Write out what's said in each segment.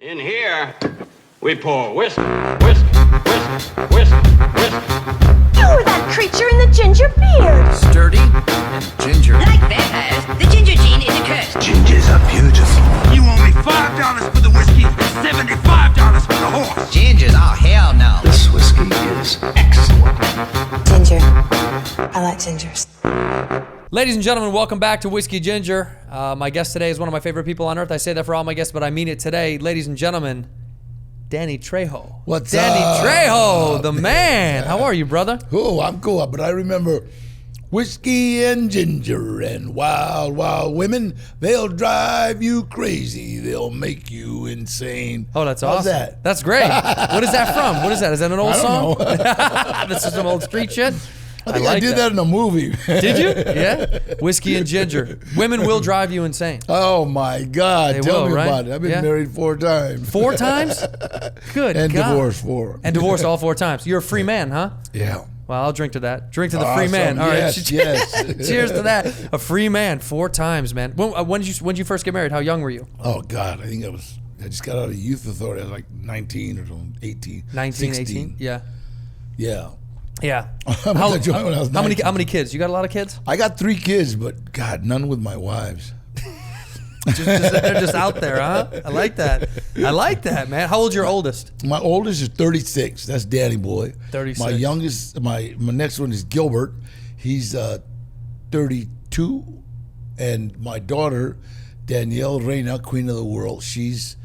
In here, we pour whisk, whisk, whisk, whisk, whisk. You were that creature in the ginger beard. Sturdy and ginger. Like vampires, the ginger gene is a curse. Gingers are beautiful. You owe me $5 for the whiskey and $75 for the horse. Gingers? Oh, hell no. This whiskey is excellent. Ginger. I like gingers. Ladies and gentlemen, welcome back to Whiskey Ginger. My guest today is one of my favorite people on earth. I say that for all my guests, but I mean it today. Ladies and gentlemen, Danny Trejo. What's Danny up? Trejo, the man. How are you, brother? Oh, I'm cool, but I remember whiskey and ginger and wild, wild women. They'll drive you crazy. They'll make you insane. Oh, that's How's awesome. that? That's great. What is that from? What is that? Is that an old I song? don't know. This is some old street shit? I think I did that in a movie. Did you? Yeah? Whiskey and ginger. Women will drive you insane. Oh, my God. They Tell will, me right? about it. I've been Yeah. married 4 times. 4 times? Good And God. divorced 4. And divorced all 4 times. You're a free man, huh? Yeah. Well, I'll drink to that. Drink to the free man. Awesome. All right. Yes, yes. Cheers to that. A free man 4 times, man. When did you first get married? How young were you? Oh, God. I think I just got out of youth authority. I was like 19 or something, 18. 19, 16. 18? Yeah. Yeah. Yeah. I was joined when I was how 19. many kids? You got a lot of kids? I got 3 kids, but God, none with my wives. They're just out there, huh? I like that. I like that, man. How old's your oldest? My oldest is 36. That's Danny boy. 36. My youngest, my next one is Gilbert. He's 32, and my daughter Danielle Reina, Queen of the World. She's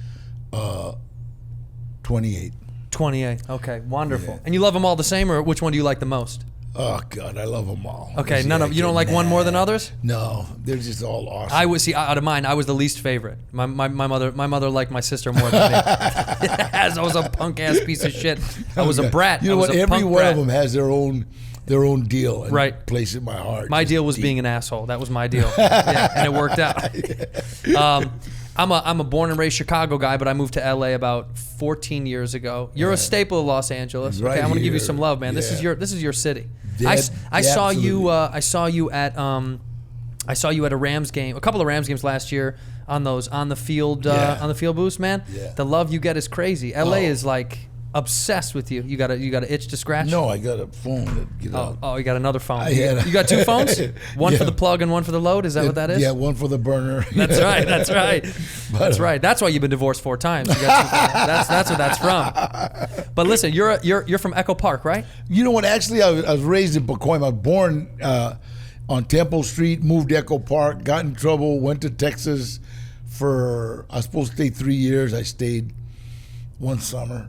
28. 28. Okay, wonderful. Yeah. And you love them all the same, or which one do you like the most? Oh God, I love them all. Okay, none of you don't like one more than others? No, they're just all awesome. I was out of mine. I was the least favorite. My mother liked my sister more than me. As I was a punk ass piece of shit. I was a brat. You know I was what? a Every punk one brat. of them has their own deal and Right. place in my heart. My Just deal was deep. being an asshole. That was my deal. Yeah, and it worked out. I'm a born and raised Chicago guy, but I moved to LA about 14 years ago. You're a staple of Los Angeles. Right Okay, I'm gonna give you here. some love, man. This is Yeah. your city. Yeah, I saw you. absolutely. I saw you at a Rams game, a couple of Rams games last year on those on the field boost, man. Yeah. The love you get is crazy. LA Oh. is like obsessed with you. You got an itch to scratch. No, I got a phone that get out. Oh, you got another phone. had You got 2 phones? One for Yeah. the plug and one for the load? Is that what that is? Yeah, one for the burner. That's right. That's right. That's right. That's why you've been divorced 4 times. You got 2 phones. That's what that's from. But listen, you're from Echo Park, right? You know what? Actually, I was raised in Pacoima. I was born on Temple Street, moved to Echo Park, got in trouble, went to Texas I was supposed to stay 3 years. I stayed 1 summer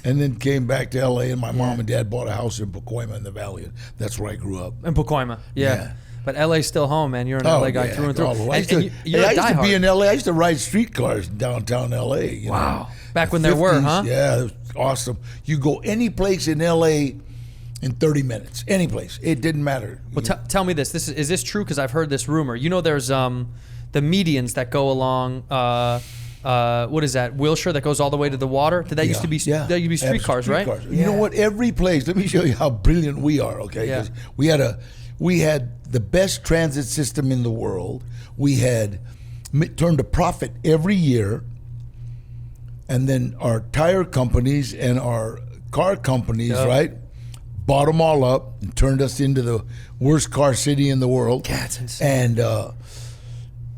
and then came back to LA, and my mom and dad bought a house in Pacoima in the Valley. That's where I grew up. In Pacoima. Yeah. Yeah. But LA's still home, man. You're an LA guy yeah. through and through. Oh, I used And to, you're I a used to be diehard. in LA. I used to ride streetcars in downtown LA. You Wow. know. Back when The there were, 50s, huh? Yeah, it was awesome. You go any place in LA in 30 minutes. Any place. It didn't matter. Well, tell me this. Is this true? Because I've heard this rumor. You know, there's the medians that go along. What is that? Wilshire that goes all the way to the water. Did that used to be? That used to be streetcars, right? You know what? Every place. Let me show you how brilliant we are. Okay, Yeah. 'Cause we had the best transit system in the world. We had turned a profit every year, and then our tire companies and our car companies, right, bought them all up and turned us into the worst car city in the world. Yeah, it's insane.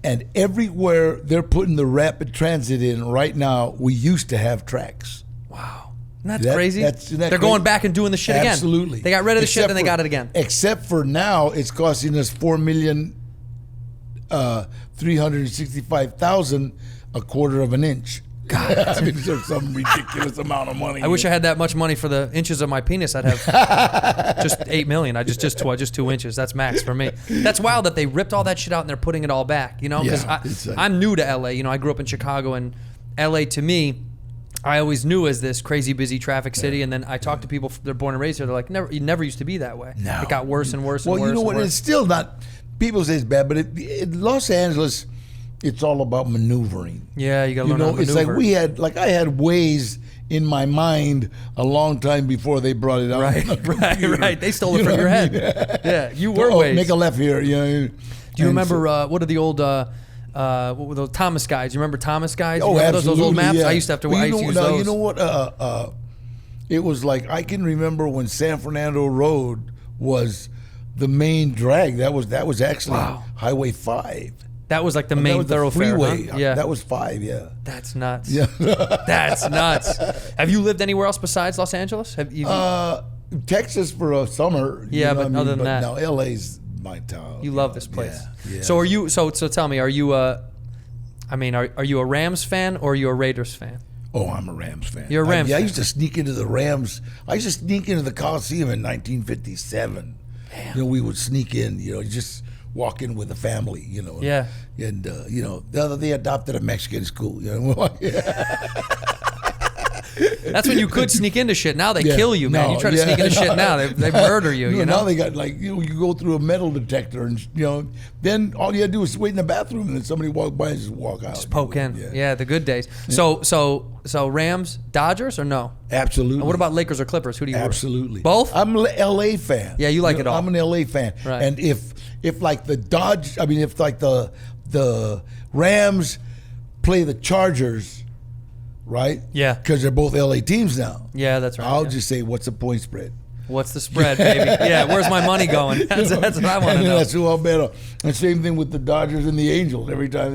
And everywhere they're putting the rapid transit in right now, we used to have tracks. Wow. Isn't that crazy? Isn't that They're crazy? going back and doing the shit again. Absolutely. They got rid of the shit, Except then they for- got it again. Except for now, it's costing us $4,365,000 a quarter of an inch. God, I mean, it's some ridiculous amount of money. I wish I had that much money for the inches of my penis. I'd have just 8 million. I just 2 inches. That's max for me. That's wild that they ripped all that shit out and they're putting it all back. You know, because Yeah, it's like- I'm new to LA. You know, I grew up in Chicago, and LA to me, I always knew as this crazy busy traffic city. And then I talk to people they're born and raised here. They're like, it never used to be that way. No. It got worse and worse and Well, worse. you know and what? worse. It's still not. People say it's bad, but in Los Angeles, it's all about maneuvering. Yeah, you got to You learn how know, to it's maneuver. like I had Waze in my mind a long time before they brought it out. Right, on the right, computer. right. They stole it You from know your what I head. mean? Yeah, you were Oh, Waze. make a left here. You know. Do you remember what are the old what were those Thomas guides? You remember Thomas guides? Oh, you remember absolutely. those old maps? Yeah. I used to have to. Well, I used to use now, those. you know what? It was like I can remember when San Fernando Road was the main drag. That was actually Highway 5. That was like the That main was the thoroughfare. freeway. Huh? Yeah, That was 5. Yeah. that's nuts. Yeah. That's nuts. Have you lived anywhere else besides Los Angeles? Have you? Texas for a summer. Yeah, but other than that, now LA's my town. you love this place. Yeah. So are you? So tell me, are you are you a Rams fan or are you a Raiders fan? Oh, I'm a Rams fan. You're a Rams I fan. used to sneak into the Rams. I used to sneak into the Coliseum in 1957. Damn. You know, we would sneak in. You know, just walk in with the family. You know. Yeah. And you know, they adopted a Mexican school. You know. That's when you could sneak into shit. Now they Yeah. kill you, man. No, You try to yeah. sneak into shit now, they murder you. No, You know. Now they got like you go through a metal detector, and you know, then all you had to do was wait in the bathroom, and then somebody walk by and just walk out. Just poke in. Yeah, the good days. So Rams, Dodgers, or no? Absolutely. And what about Lakers or Clippers? Who do you root? Absolutely. Both? I'm an LA fan. Yeah, you like it all. I'm an LA fan. Right. And if like the if like the Rams play the Chargers, right? Yeah. Because they're both LA teams now. Yeah, that's right. I'll yeah. just say, what's the point spread? What's the spread, baby? Yeah, where's my money going? That's what I want to And know. that's who I'll bet on. And same thing with the Dodgers and the Angels. Every time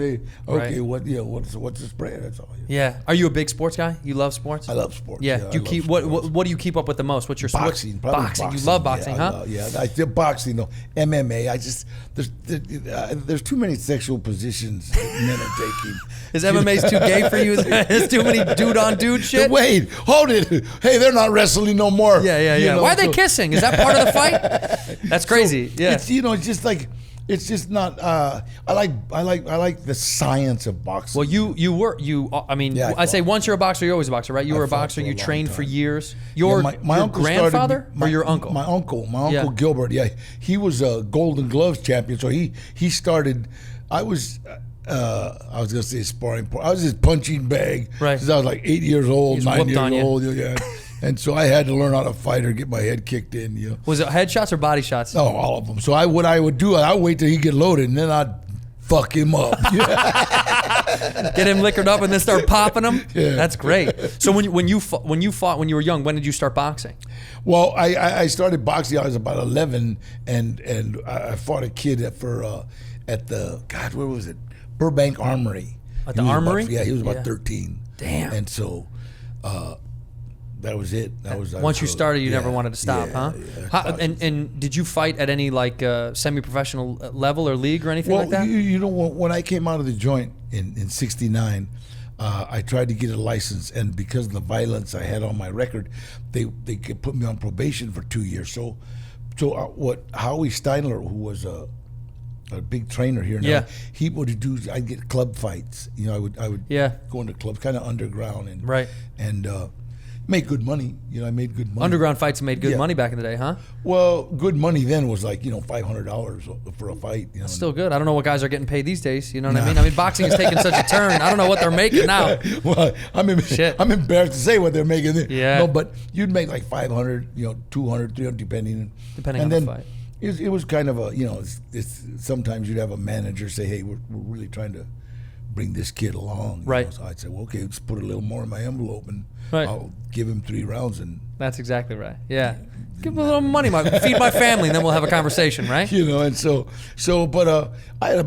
Right. what's the spread? That's all. Yeah. Are you a big sports guy? You love sports? I love sports. Yeah. I Do you love keep sports. what do you keep up with the most? What's your Boxing, what's, probably boxing. You love boxing, huh? I did boxing though. MMA. There's too many sexual positions that men are taking. Is MMA's too gay for you? There's too many dude on dude shit. Wait, hold it. Hey, they're not wrestling no more. Yeah. You know, Why are they so- kissing? Is that part of the fight? That's crazy. Yeah. It's it's just like it's just not. I like the science of boxing. Well, I mean, Yeah, I I say fought. once you're a boxer, you're always a boxer, right? You I were a fought boxer. for a You long trained for time. years. Yeah, Your my uncle grandfather started, or your uncle? My uncle Yeah. Gilbert. Yeah, he was a Golden Gloves champion. So he started. I was gonna say sparring. I was his punching bag. Right. Since I was like 8 years old, He's 9 whooped years on you. old. Yeah. And so I had to learn how to fight or get my head kicked in. You know. Was it headshots or body shots? Oh, all of them. So what I would do, I'd wait till he get loaded, and then I'd fuck him up. Get him liquored up and then start popping him. Yeah. That's great. So when you fought when you were young, when did you start boxing? Well, I started boxing. I was about 11, and I fought a kid at the where was it? Burbank Armory. At the He was Armory? He was about Yeah. 13. Damn. And so that was it. Once you started, you never yeah, wanted to stop, yeah, huh? yeah. And did you fight at any like semi-professional level or league or anything Well, like that? you know, when I came out of the joint in '69, I tried to get a license, and because of the violence I had on my record, they could put me on probation for 2 years. So Howie Steinler, who was a big trainer here now, Yeah. he would do. I'd get club fights. You know, I would Yeah. go into clubs, kind of underground, and Right. and make good money. You know, I made good money. Underground fights made good Yeah. money back in the day, huh? Well, good money then was like $500 for a fight. You know, Still good. I don't know what guys are getting paid these days. You know what I mean? I mean, boxing is taking such a turn. I don't know what they're making now. Well, Shit. I'm embarrassed to say what they're making. Yeah. No, but you'd make like 500, 200, 300, depending. Depending and on then the fight. It was kind of a, it's sometimes you'd have a manager say, hey, we're really trying to bring this kid along. you Right. know. So I'd say, well, okay, let's put a little more in my envelope, and Right. I'll give him 3 rounds, and That's exactly right. Yeah. Give me a little money, feed my family, and then we'll have a conversation, right? and but I had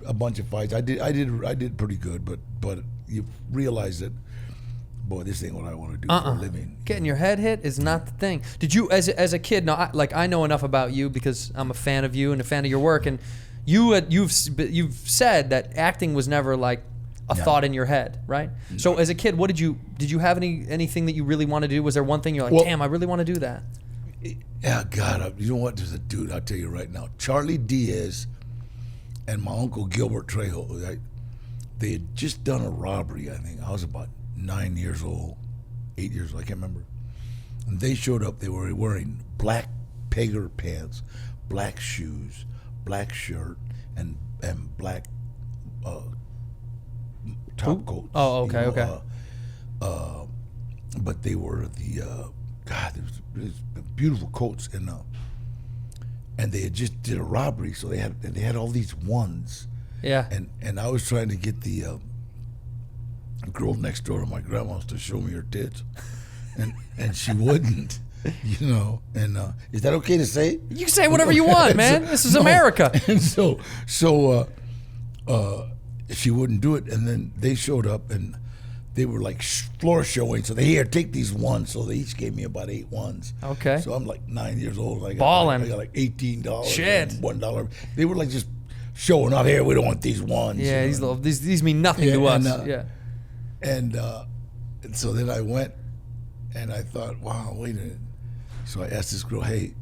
a bunch of fights. I did pretty good, but you realize that, boy, this ain't what I want to do for a living. Getting your head hit is not the thing. Did you, as a kid? Now, I know enough about you because I'm a fan of you and a fan of your work, and you've said that acting was never like a thought in your head, right? So as a kid, did you have anything that you really wanted to do? Was there one thing you're like, Well- damn, I really want to do that? Yeah, God, you know what? There's a dude, I'll tell you right now. Charlie Diaz and my uncle Gilbert Trejo, they had just done a robbery, I think. I was about 9 years old, 8 years old, I can't remember. And they showed up, they were wearing black pegger pants, black shoes, black shirt, and black top coats. Oh, okay, okay. But they were it was beautiful coats, and they had just did a robbery, so they had all these ones, Yeah. And I was trying to get the girl next door to my grandma's to show me her tits, and she wouldn't. You know, and is that okay to say? You can say whatever you want, man. This is America. And so she wouldn't do it, and then they showed up, and they were like floor showing. So they here, take these ones. So they each gave me about 8 ones. Okay. So I'm like 9 years old. I got like $18. Shit. And $1. They were like just showing out here. We don't want these ones. Yeah, you know? these mean nothing to us. And so then I went, and I thought, wow, wait a minute. So I asked this girl, hey,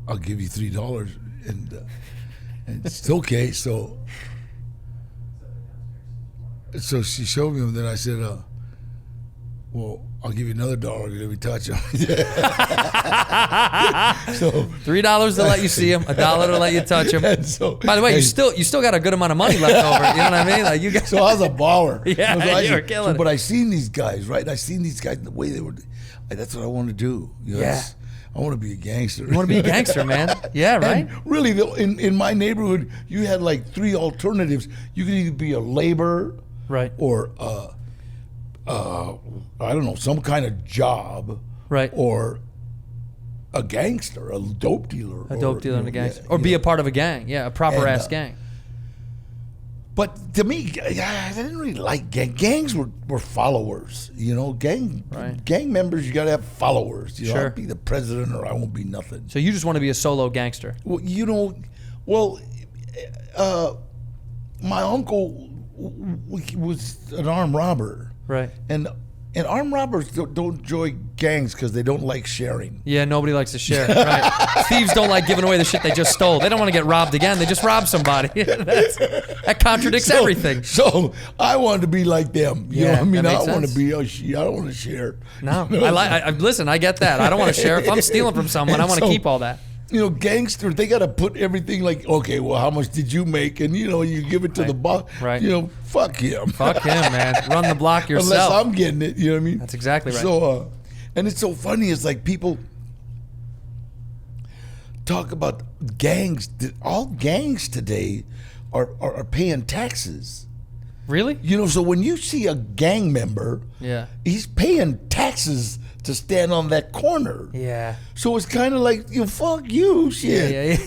I'll give you $3, and it's okay. So she showed me them. Then I said, well, I'll give you another $1. Let me touch them. So $3 to let you see them, $1 to let you touch them. And so, by the way, you still got a good amount of money left over. You know what I mean? Like you got. So I was a baller. Yeah, so you were killing it. But I seen these guys, right? I seen these guys the way they were. That's what I want to do. You know, Yeah. I want to be a gangster. You want to be a gangster, man? Yeah, right. And really, though, in my neighborhood, you had like 3 alternatives. You could either be a laborer, Right. or I don't know, some kind of job, Right. or a gangster, a dope dealer, A dope dealer and a gangster, or you be know. a part of a gang. Yeah, a proper ass gang. But to me, I didn't really like gangs. Were followers, you know. Gang members, you gotta have followers. You know, Sure. I'll be the president, or I won't be nothing. So you just want to be a solo gangster. Well, you know, my uncle was an armed robber, Right. and armed robbers don't enjoy gangs because they don't like sharing. Yeah, nobody likes to share. Right. Thieves don't like giving away the shit they just stole. They don't want to get robbed again. They just rob somebody. That contradicts everything. So I wanted to be like them. You know what I mean? that I makes don't want to sense. be. I don't want to share. No, You know? listen. I get that. I don't want to share. If I'm stealing from someone, I want to So, keep all that. You know, gangsters, they got to put everything like, okay, well, how much did you make? And, you know, you give it to the boss. Right. You know, fuck him. Fuck him, man. Run the block yourself. Unless I'm getting it, you know what I mean? That's exactly right. So, and it's so funny. It's like people talk about gangs. All gangs today are paying taxes. Really? You know, so when you see a gang member, Yeah. he's paying taxes to stand on that corner. Yeah. So it's kind of like, you know, fuck you, shit. Yeah.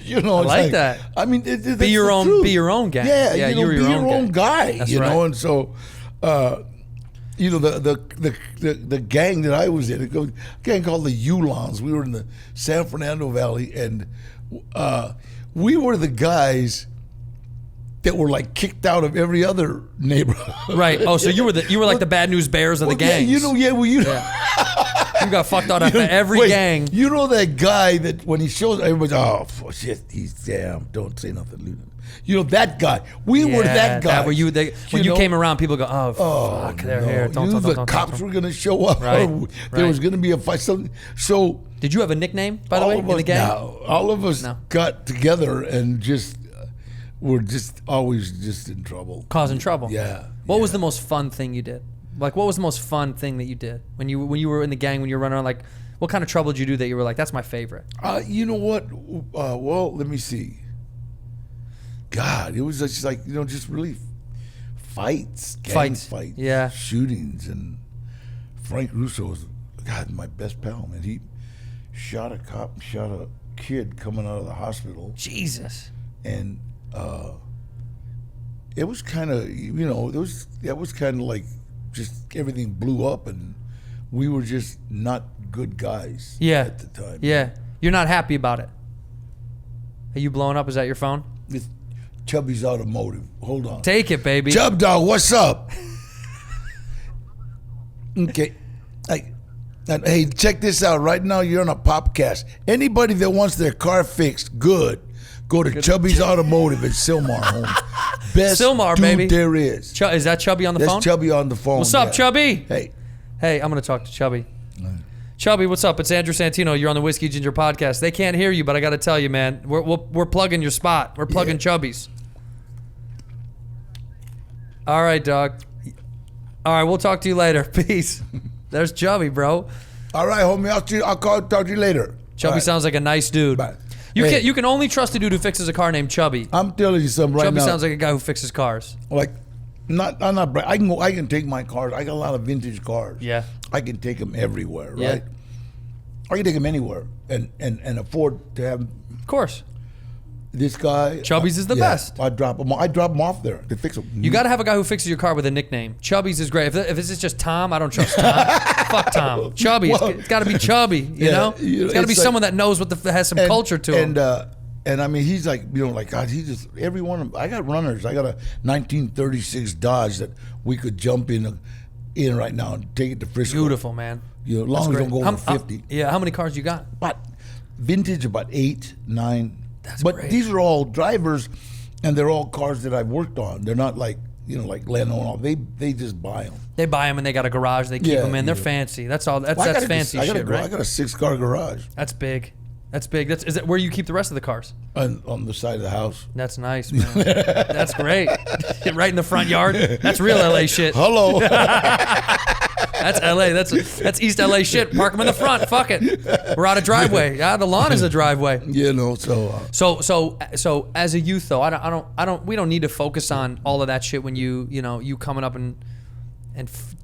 You know, I it's like that. I mean, Be your own gang. Yeah, Yeah, you know, you're be your your own own gang. guy. That's you know, right. and so, you know, the gang that I was in, a gang called the Ulans. We were in the San Fernando Valley, and we were the guys that were like kicked out of every other neighborhood. Right. Oh, so you were like the bad news bears of the Yeah, gangs. you know, you You got fucked out after every wait, gang. You know that guy that when he shows everybody's, oh shit, he's damn, don't say nothing. You know that guy. We were that guy. When you know? came around, people go, oh, fuck, they're here. Don't the talk. cops were gonna show up. Right, Or there was gonna be a fight. So Did you have a nickname, by the way, in the gang? No, all of us got together and just were just always just in trouble, Causing trouble. Yeah. What was the most fun thing you did? Like, what was the most fun thing that you did when you were in the gang, when you were running around? Like, what kind of trouble did you do that you were like, that's my favorite? You know what? Well, let me see. God, it was just like, you know, just really fights, gang fights, yeah, shootings, and Frank Russo was, God, my best pal, man. He shot a cop, and shot a kid coming out of the hospital. Jesus. And it was kind of, you know, that was kind of like just everything blew up, and we were just not good guys at the time. Yeah. You're not happy about it. Are you blowing up? Is that your phone? It's Chubby's Automotive. Hold on. Take it, baby. Chub Dog, what's up? Okay. Hey, check this out. Right now, you're on a podcast. Anybody that wants their car fixed, good. Go to Chubby's Automotive in Sylmar, home. Best Sylmar, dude baby. there is. Is that Chubby on the phone? That's Chubby on the phone. What's up, Chubby? Hey. Hey, I'm going to talk to Chubby. Chubby, what's up? It's Andrew Santino. You're on the Whiskey Ginger podcast. They can't hear you, but I got to tell you, man, we're plugging your spot. We're plugging Chubby's. All right, dog. All right, we'll talk to you later. Peace. There's Chubby, bro. All right, homie. I'll talk to you later. Chubby sounds like a nice dude. Bye. You can only trust a dude who fixes a car named Chubby. I'm telling you something right Chubby now. sounds like a guy who fixes cars. Like, I'm not. I can go. I can take my cars. I got a lot of vintage cars. Yeah. I can take them everywhere. Yeah. Right. I can take them anywhere and afford to have Of course. this guy. Chubby's is the best. I drop them off there. They fix them. You got to have a guy who fixes your car with a nickname. Chubby's is great. If this is just Tom, I don't trust Tom. Fuck Tom. Chubby. Well, It's got to be Chubby. You know. It's got to be it's like- someone that knows what has some culture to him. And I mean, he's like, like God. He just every one of them. I got runners. I got a 1936 Dodge that we could jump in right now and take it to Frisco. Beautiful, man. As long as don't go over 50. Yeah. How many cars you got? But vintage about 8, 9. That's but great. these are all drivers, and they're all cars that I've worked on. They're not like like Leno and all. They just buy them. They buy them and they got a garage. They keep Yeah, them in. They're yeah. fancy. That's all. That's Well, fancy shit, I right? got a 6-car garage That's big. That's big. Is that where you keep the rest of the cars? on the side of the house. That's nice, man. That's great. Right in the front yard. That's real LA shit. Hello. That's LA. That's East LA shit. Park them in the front. Fuck it. We're out of driveway. Yeah, the lawn is a driveway. So as a youth though, we don't need to focus on all of that shit when you coming up and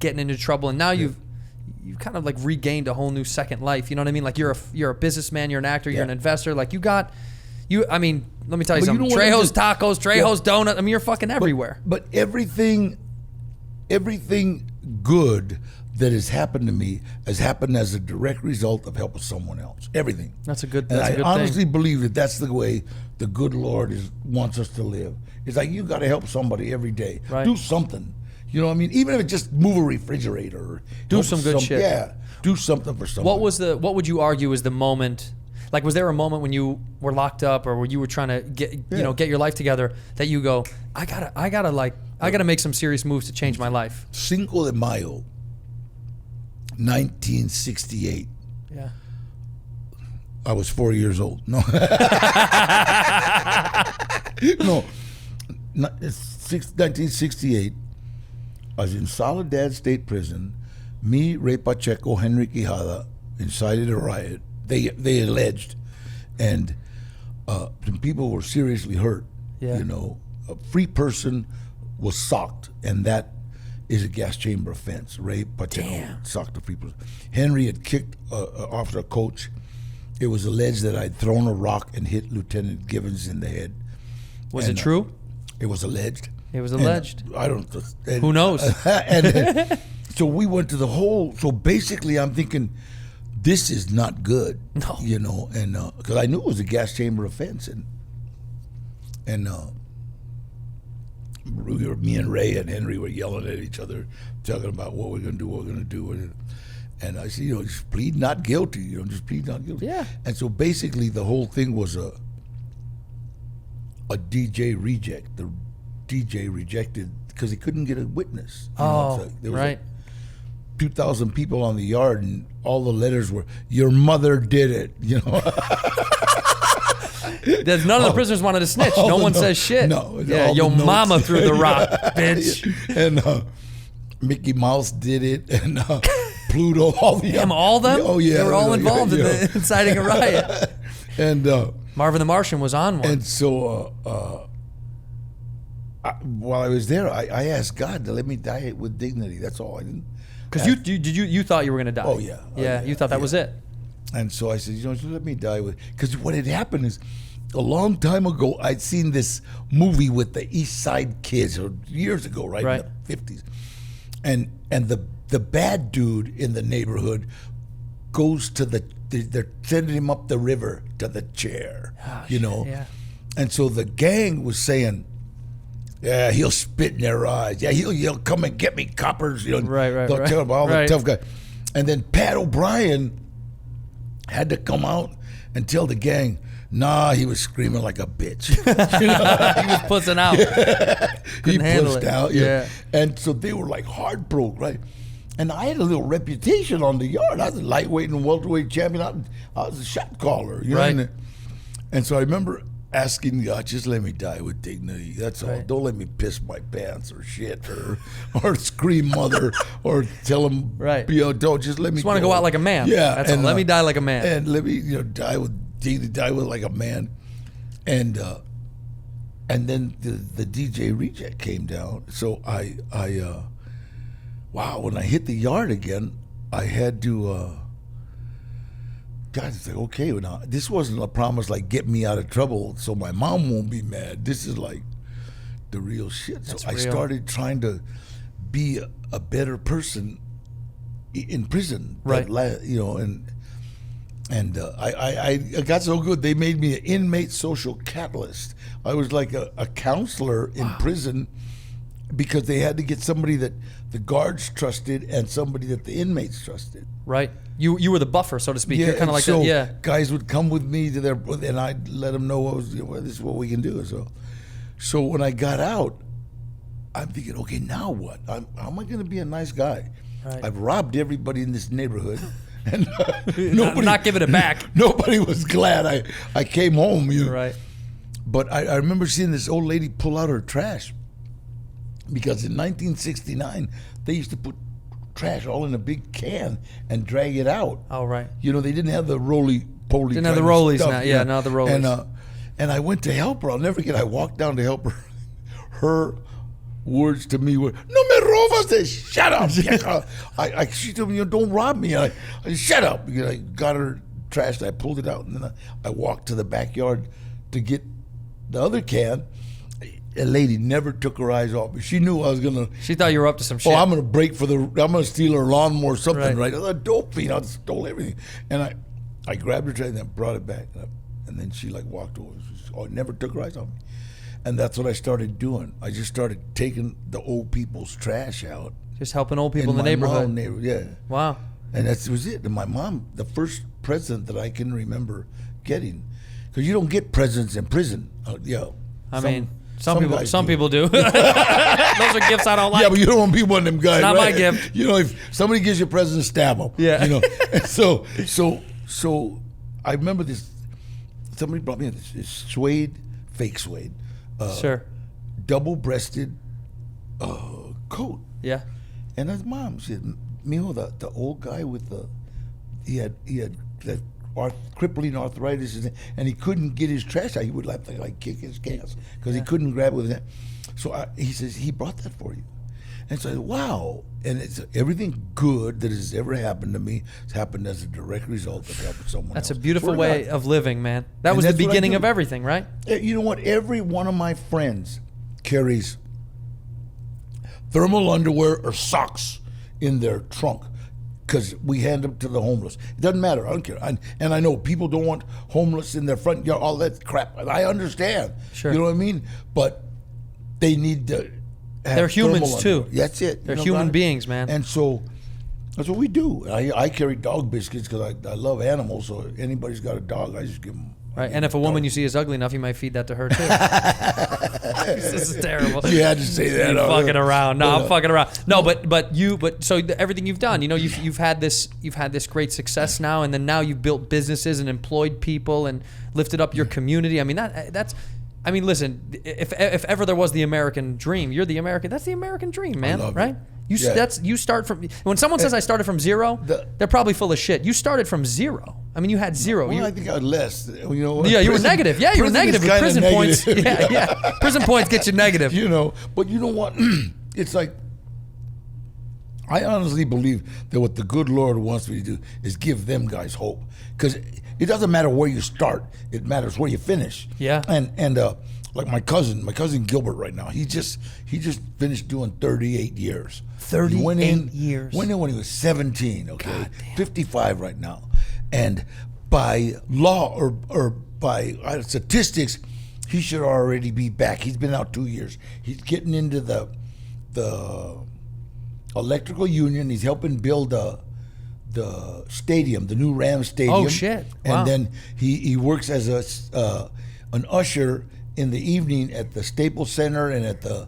getting into trouble, and now you've kind of like regained a whole new second life. You know what I mean? Like you're a businessman, you're an actor, you're an investor. Like I mean, let me tell you But you something. know what, Trejo's just- tacos, Trejo's donut. I mean, you're fucking everywhere. But everything good that has happened to me has happened as a direct result of helping someone else. Everything. That's a good. And That's a I good honestly thing. believe that that's the way the good Lord wants us to live. It's like you got to help somebody every day. Right. Do something. You know what I mean? Even if it's just move a refrigerator. Or Do help some good shit. Yeah. Do something for someone. What would you argue is the moment? Like, was there a moment when you were locked up or where you were trying to get your life together that you go, I gotta make some serious moves to change my life? 5 de Mayo, 1968. Yeah. I was 4 years old. No. No. It's 1968. I was in Soledad State Prison. Me, Ray Pacheco, Henry Quijada incited a riot. They alleged, and some people were seriously hurt. Yeah. A free person was socked, and that is a gas chamber offense. Ray Pacheco socked a free person. Henry had kicked officer coach. It was alleged that I'd thrown a rock and hit Lieutenant Givens in the head. Was it true? It was alleged. It was And alleged. I don't. And, Who knows? and so we went to the whole. So basically, I'm thinking, this is not good. No. And because I knew it was a gas chamber offense, and me and Ray and Henry were yelling at each other, talking about what we're gonna do. And I said, just plead not guilty. Just plead not guilty. Yeah. And so basically, the whole thing was a DJ reject. The DJ rejected because he couldn't get a witness. There was right. 2,000 people on the yard, and all the letters were, "Your mother did it." None of the prisoners wanted to snitch. No one says shit. No. Yeah, all yo the notes. mama threw the rock, bitch. And Mickey Mouse did it, and Pluto. All the Damn, all them? Oh yeah, They were all involved in inciting a riot. And Marvin the Martian was on one. and so while I was there, I asked God to let me die with dignity. That's all. I didn't. Because you thought you were gonna die. Oh, yeah. Yeah, you thought that was it. And so I said, just let me die with. Because what had happened is, a long time ago, I'd seen this movie with the East Side Kids, or years ago, right? Right. In the 50s. And the bad dude in the neighborhood goes to they're sending him up the river to the chair, Yeah. And so the gang was saying, yeah, he'll spit in their eyes. Yeah, he'll come and get me, coppers. Right. They'll tell him all Right. the tough guys. And then Pat O'Brien had to come out and tell the gang, nah, he was screaming like a bitch. He was pussing out. He Couldn't handle pushed it. out. Yeah. And so they were like heartbroken, right? And I had a little reputation on the yard. I was a lightweight and welterweight champion. I was a shot caller. Right. And so I remember asking God, just let me die with dignity. That's all. Right. Don't let me piss my pants or shit or scream mother or tell him, Right. don't just let me Just want to go out like a man. Yeah. That's all. Let me die like a man. And let me die with He died with like a man, and then the DJ reject came down. So wow, when I hit the yard again, I had to. God, it's like, okay, well, now this wasn't a promise like get me out of trouble so my mom won't be mad. This is like the real shit. So I started trying to be a better person in prison. Right. And I got so good, they made me an inmate social catalyst. I was like a counselor in prison because they had to get somebody that the guards trusted and somebody that the inmates trusted. Right. You were the buffer, so to speak. You're kind of like so that. Yeah. Guys would come with me to their, and I'd let them know this is what we can do. So when I got out, I'm thinking, okay, now what? How am I going to be a nice guy? Right. I've robbed everybody in this neighborhood. And nobody, not giving it back. Nobody was glad I came home. Right. But I remember seeing this old lady pull out her trash because in 1969 they used to put trash all in a big can and drag it out. Oh, right. They didn't have the roly-poly. Didn't have the rollies now. Yeah, now the rollies. And I went to help her. I'll never forget. I walked down to help her. Her words to me were, "No me robas." I said, "Shut up." She told me, "Don't rob me." I shut up. I got her trash. I pulled it out, and then I walked to the backyard to get the other can. A lady never took her eyes off me. She knew I was gonna. She thought you were up to some shit. I'm gonna I'm gonna steal her lawnmower or something, right? Right. I was a dope fiend. I stole everything, and I grabbed her trash and then brought it back, and then she like walked over. I never took her eyes off me. And that's what I started doing. I just started taking the old people's trash out. Just helping old people in the neighborhood. Yeah. Wow. And that was it. And my mom, the first present that I can remember getting, because you don't get presents in prison. Some people do. Those are gifts I don't like. Yeah, but you don't want to be one of them guys. Not right? my gift. If somebody gives you a present, stab them. Yeah. And so I remember this. Somebody brought me this fake suede. Sure. Double-breasted coat. Yeah. And his mom said, "Mijo, the old guy with he had that crippling arthritis, and he couldn't get his trash out. He would like kick his gas because he couldn't grab it with that." So he says he brought that for you, and so I said, wow. And it's everything good that has ever happened to me has happened as a direct result of helping someone That's else. a beautiful Swear to way God. of living, man. That And was the that's what I beginning do. of everything, right? You know what? Every one of my friends carries thermal underwear or socks in their trunk because we hand them to the homeless. It doesn't matter. I don't care. And I know people don't want homeless in their front yard, all that crap. I understand. Sure. You know what I mean? But they need to have They're humans, thermal too. underwear. That's it. They're human beings, man. And so that's what we do. I carry dog biscuits because I love animals. So anybody's got a dog, I just give them. Right. And if a woman you see is ugly enough, you might feed that to her too. This is terrible. You had to say that. You're fucking around. No, But, I'm fucking around. No, but so everything you've done, you've had this great success now, and then now you've built businesses and employed people and lifted up your community. I mean listen, if ever there was the American dream, you're the American. That's the American dream, man. love it. Right? Yeah. You start from when someone says I started from zero, they're probably full of shit. You started from zero. I mean, you had zero. Well, I think I had less. You were negative. Yeah, you were negative with prison points. Yeah. Prison points get you negative. But you know what? It's like, I honestly believe that what the good Lord wants me to do is give them guys hope. Because it doesn't matter where you start, it matters where you finish. Yeah. And like my cousin Gilbert right now, he just finished doing 38 years. 38 years. Went in when he was 17, okay? 55 right now. And by law or by statistics, he should already be back. He's been out 2 years. He's getting into the electrical union. He's helping build the stadium, the new Rams stadium. Oh, shit. Wow. And then he works as an usher in the evening at the Staples Center and at the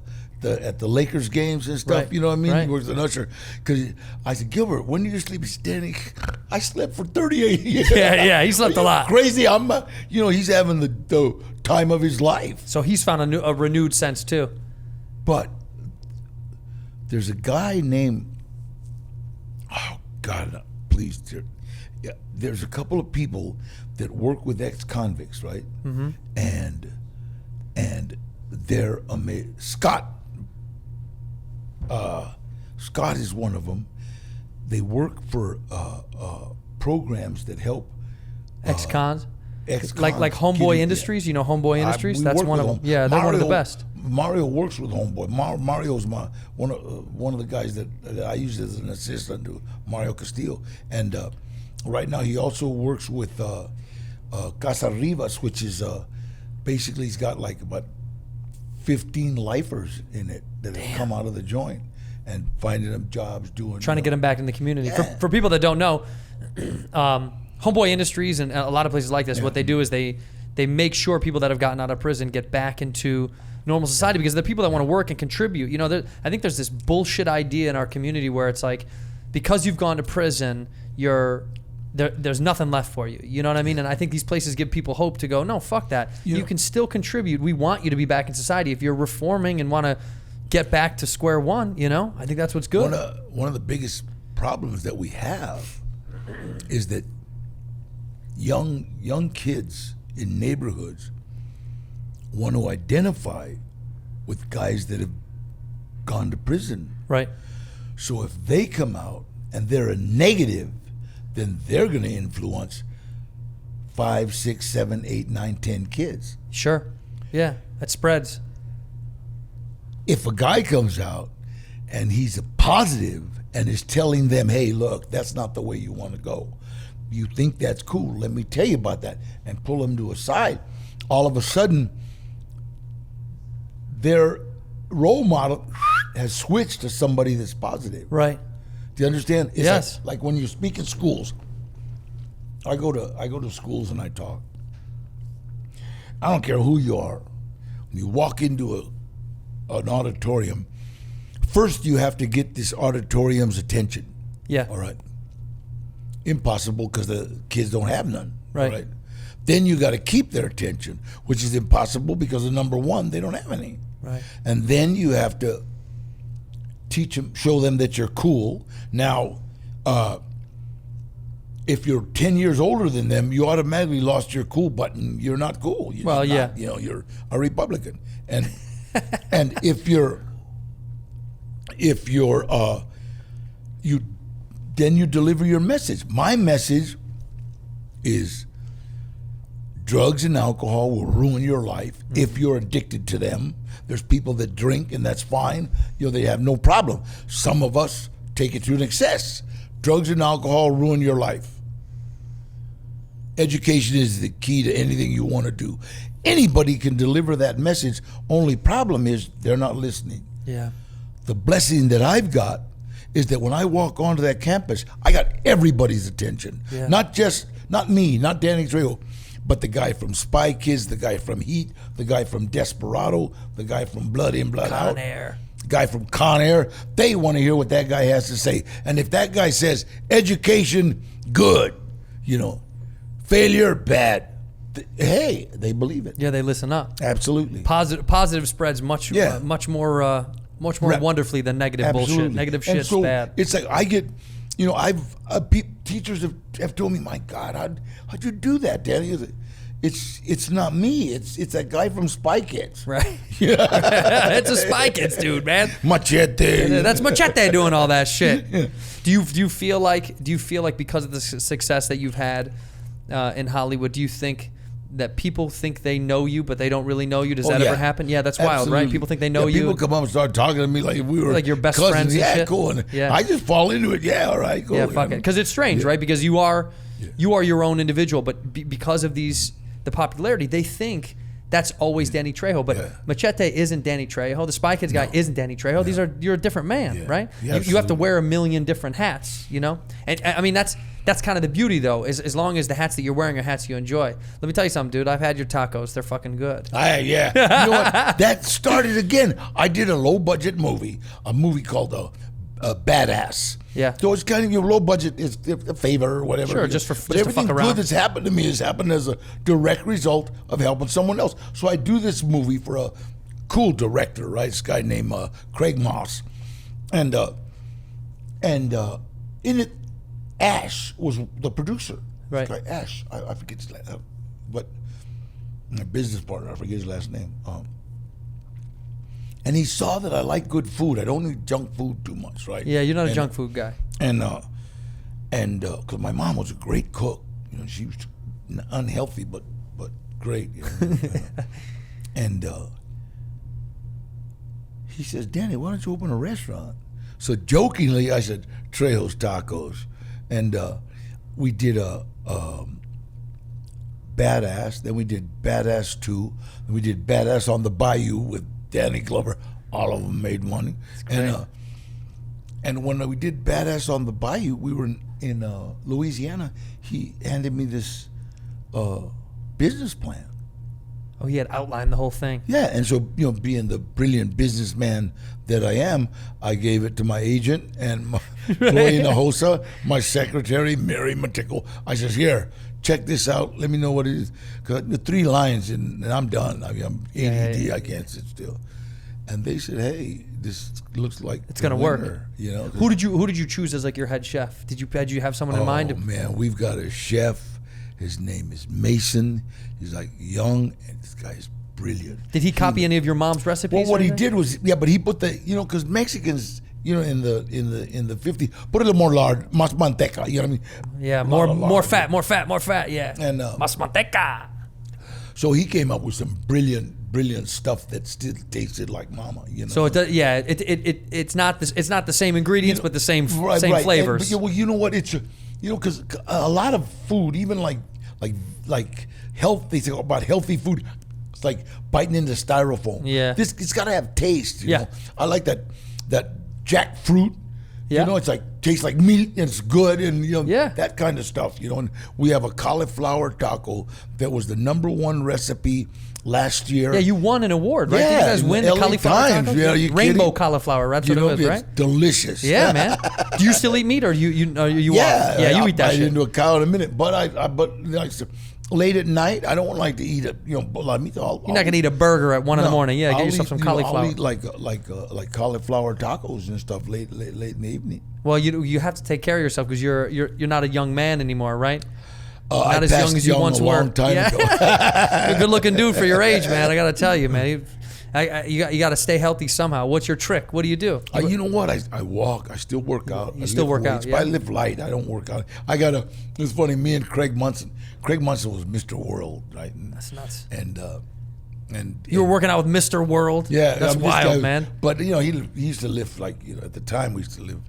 Lakers games and stuff. Right. You know what I mean? Right. He works as an usher. Because I said, Gilbert, when do you sleep? He's standing. I slept for 38 years. Yeah, he slept a lot. Crazy. He's having the time of his life. So he's found a renewed sense too. But there's a guy named, oh God, please, dear. Yeah, there's a couple of people that work with ex-convicts, right? Mm-hmm. And they're amazing. Scott is one of them. They work for programs that help Ex-cons. ex-cons Like Homeboy get it. Industries, you know Homeboy Industries? We That's work one with of them. Home- Yeah, they're one of the Mario- best. Mario works with Homeboy. Mario's one of the guys that I use as an assistant to Mario Castillo, and right now he also works with Casa Rivas, which is basically he's got like about 15 lifers in it that have come out of the joint and finding them jobs doing Trying to get them back in the community. Yeah. For people that don't know, Homeboy Industries and a lot of places like this, what they do is they make sure people that have gotten out of prison get back into normal society because they're people that want to work and contribute. You know, I think there's this bullshit idea in our community where it's like, because you've gone to prison, there's nothing left for you. You know what I mean? And I think these places give people hope to go, no, fuck that. You can still contribute. We want you to be back in society. If you're reforming and want to get back to square one, you know, I think that's what's good. One of the biggest problems that we have is that young kids in neighborhoods want to identify with guys that have gone to prison. Right. So if they come out and they're a negative, then they're going to influence 5, 6, 7, 8, 9, 10 kids. Sure. Yeah, that spreads. If a guy comes out and he's a positive and is telling them, hey, look, that's not the way you want to go. You think that's cool. Let me tell you about that. And pull them to a side. All of a sudden, their role model has switched to somebody that's positive. Right. Do you understand? It's Yes. like when you speak in schools. I go to schools and I talk. I don't care who you are. When you walk into an auditorium, first you have to get this auditorium's attention. Yeah. All right. Impossible because the kids don't have none. Right. All right. Then you got to keep their attention, which is impossible because of number one, they don't have any. Right. And then you have to teach them, show them that you're cool. Now, if you're 10 years older than them, you automatically lost your cool button. You're not cool. You're Well, just yeah. not, you're a Republican. And and if you're then you deliver your message. My message is drugs and alcohol will ruin your life if you're addicted to them. There's people that drink and that's fine. They have no problem. Some of us take it to an excess. Drugs and alcohol ruin your life. Education is the key to anything you want to do. Anybody can deliver that message. Only problem is they're not listening. Yeah. The blessing that I've got is that when I walk onto that campus, I got everybody's attention. Yeah. Not me, not Danny Trejo, but the guy from Spy Kids, the guy from Heat, the guy from Desperado, the guy from Blood In, Blood Out. Con Air. The guy from Con Air. They want to hear what that guy has to say. And if that guy says, education, good, failure, bad, hey, they believe it. Yeah, they listen up. Absolutely. Positive spreads much more wonderfully than negative bullshit. Absolutely. Negative And shit's so bad. It's like I get, teachers have told me, my God, how'd you do that, Danny? It's not me. It's that guy from Spy Kids. Right. It's a Spy Kids dude, man. Machete. That's Machete doing all that shit. Do you feel like because of the success that you've had in Hollywood, do you think that people think they know you, but they don't really know you? Does that ever happen? Yeah, that's wild, Absolutely. right? People think they know you. People come up and start talking to me like we were like your best cousins. friends and Yeah, shit? cool. And Yeah. I just fall into it. Yeah, all right, cool. Yeah, fuck it. Because it's strange, right? Because you are your own individual, but because of the popularity, they think that's always Danny Trejo. But Machete isn't Danny Trejo. The Spy Kids guy isn't Danny Trejo. You're a different man, right? Yeah, you have to wear a million different hats, And I mean that's kind of the beauty, though, is as long as the hats that you're wearing are hats you enjoy. Let me tell you something, dude. I've had your tacos. They're fucking good. Yeah. You know what? That started again. I did a low-budget movie, a movie called Badass. Yeah. So it's kind of your low budget is a favor or whatever. Sure, just to everything fuck around. good that's happened to me has happened as a direct result of helping someone else. So I do this movie for a cool director, right? This guy named Craig Moss, and in it, Ash was the producer. Right. This guy, Ash, I forget his last, but my business partner, I forget his last name. And he saw that I like good food. I don't eat junk food too much, right? Yeah, you're not a junk food guy. And because my mom was a great cook, you know, she was unhealthy but great. You know? And he says, Danny, why don't you open a restaurant? So jokingly, I said, Trejo's Tacos. And we did a Badass. Then we did Badass 2. Then we did Badass on the Bayou with Danny Glover. All of them made money. And when we did Badass on the Bayou, we were in Louisiana. He handed me this business plan. Oh, he had outlined the whole thing. Yeah, and so, you know, being the brilliant businessman that I am, I gave it to my agent and my Chloe Nahosa, my secretary, Mary Matickle. I says, here, check this out. Let me know what it is. Cause the 3 lines and I'm done. I mean, I'm ADD. I can't sit still. And they said, hey, this looks like it's gonna work. You know, who did you choose as like your head chef? Did you have someone in mind? Oh man, we've got a chef. His name is Mason. He's like young, and this guy is brilliant. Did he copy any of your mom's recipes? Well, what he did was, but he put the, you know, because Mexicans, you know, in the 50s, put a little more lard, más manteca. You know what I mean? Yeah, more fat. Yeah. And más manteca. So he came up with some brilliant stuff that still tasted like mama. You know. So it does, yeah, it's not the same ingredients, but the same flavors. And, well, you know what? It's because a lot of food, even like health, they say about healthy food. It's like biting into styrofoam. Yeah. It's got to have taste. You Yeah. know? I like that jackfruit. Yeah. You know, it's like tastes like meat and it's good and Yeah. that kind of stuff. You know, and we have a cauliflower taco that was the #1 recipe last year. Yeah, you won an award, right? Yeah, Did you guys in win the the LA cauliflower Times. tacos? Yeah, are you Rainbow kidding? cauliflower. That's what it was, it's right? delicious. Yeah, man. Do you still eat meat, or you yeah, you eat that I'll shit? bite into a cow in a minute, but like, late at night, I don't like to eat it. You know, a lot of meat. You're not gonna eat a burger at 1 in the morning. Yeah, get yourself some cauliflower. I'll eat like cauliflower tacos and stuff late in the evening. Well, you have to take care of yourself because you're not a young man anymore, right? I Not as young passed as you once a were. long time ago. You're a good-looking dude for your age, man. I gotta tell you, man. You got to stay healthy somehow. What's your trick? What do you do? You know what? I walk. I still work out. You still work out, But yeah. I live light. I don't work out. It's funny. Me and Craig Munson. Craig Munson was Mr. World, right? That's nuts. And You were working out with Mr. World? yeah, That's this wild, guy- man. But he used to lift like at the time we used to live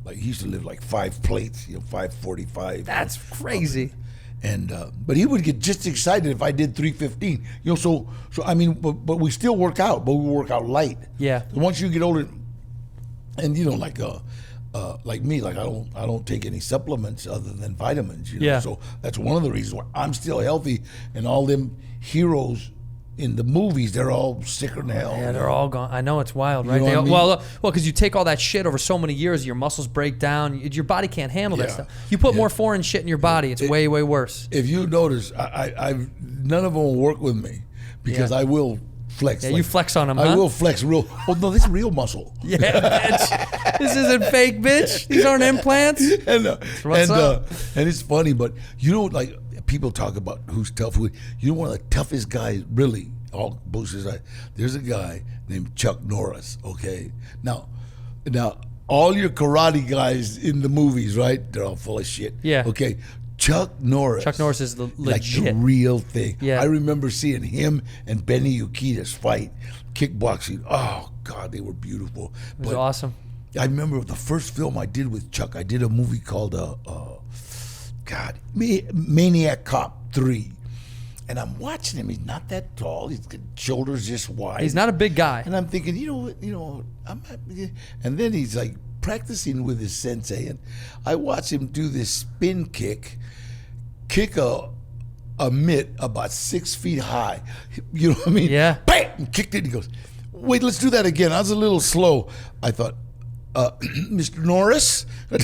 like he used to lift like 5 plates, 545. That's crazy. And but he would get just excited if I did 315. So I mean, but we still work out, but we work out light. Yeah. Once you get older, and like me, like I don't take any supplements other than vitamins. You know? Yeah. So that's one of the reasons why I'm still healthy, and all them heroes in the movies, they're all sicker than hell. Yeah, they're all gone. I know, it's wild, right? know what I mean? Well, because you take all that shit over so many years, your muscles break down. Your body can't handle that Yeah. stuff. You put more foreign shit in your body, it's way worse. If you notice, I've none of them will work with me because Yeah. I will flex. Yeah, you flex on them, I huh? will flex real. Oh no, this is real muscle. Yeah, bitch. This isn't fake, bitch. These aren't implants. and What's up? And it's funny, but like people talk about who's tough. One of the toughest guys, really, all bullshit aside, there's a guy named Chuck Norris. Okay, now all your karate guys in the movies, right? They're all full of shit. Yeah. Okay. Chuck Norris is the like legit. the real thing. Yeah. I remember seeing him and Benny Urquidez fight kickboxing. Oh God, they were beautiful. It was awesome. I remember the first film I did with Chuck. I did a movie called Maniac Cop 3. And I'm watching him. He's not that tall. He's got shoulders just wide. He's not a big guy. And I'm thinking, and then he's like practicing with his sensei, and I watch him do this spin kick a mitt about 6 feet high. You know what I mean? Yeah. Bam! And kicked it. And he goes, wait, let's do that again. I was a little slow. I thought, Mr. Norris? Before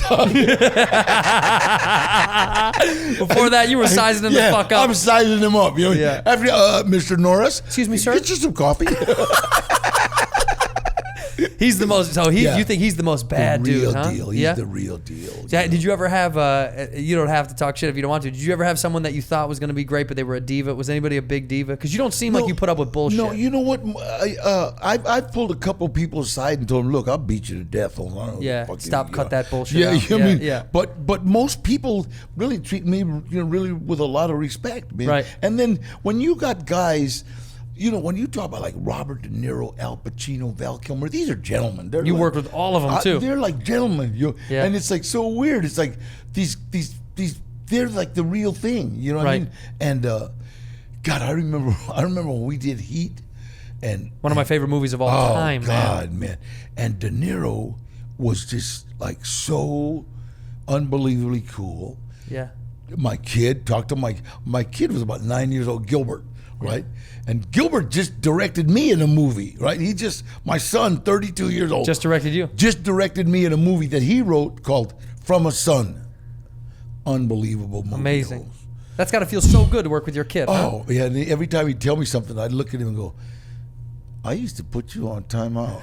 that, you were sizing him the fuck up. I'm sizing him up. You know? Yeah. After, Mr. Norris? Excuse me, sir? Get you some coffee. He's the most. So you think he's the most bad the real dude? Huh? deal. He's the real deal. So, did you ever have? You don't have to talk shit if you don't want to. Did you ever have someone that you thought was going to be great, but they were a diva? Was anybody a big diva? Because you don't seem like you put up with bullshit. No, you know what? I've pulled a couple people aside and told them, "Look, I'll beat you to death." Cut that bullshit. Yeah, out. I mean, but most people really treat me, really with a lot of respect, man. Right. And then when you got guys. When you talk about like Robert De Niro, Al Pacino, Val Kilmer, these are gentlemen. You worked with all of them too. They're like gentlemen, and it's like so weird. It's like these they're like the real thing, you know what I mean? And God, I remember when we did Heat, and one of my favorite movies of all time. God, man, and De Niro was just like so unbelievably cool. Yeah. My kid talked to my kid was about 9 years old, Gilbert. Right, and Gilbert just directed me in a movie. Right, my son, 32 years old, just directed you. Just directed me in a movie that he wrote called From a Son. Unbelievable movie. Amazing. That's got to feel so good to work with your kid. Oh yeah, and every time he'd tell me something, I'd look at him and go, "I used to put you on timeout."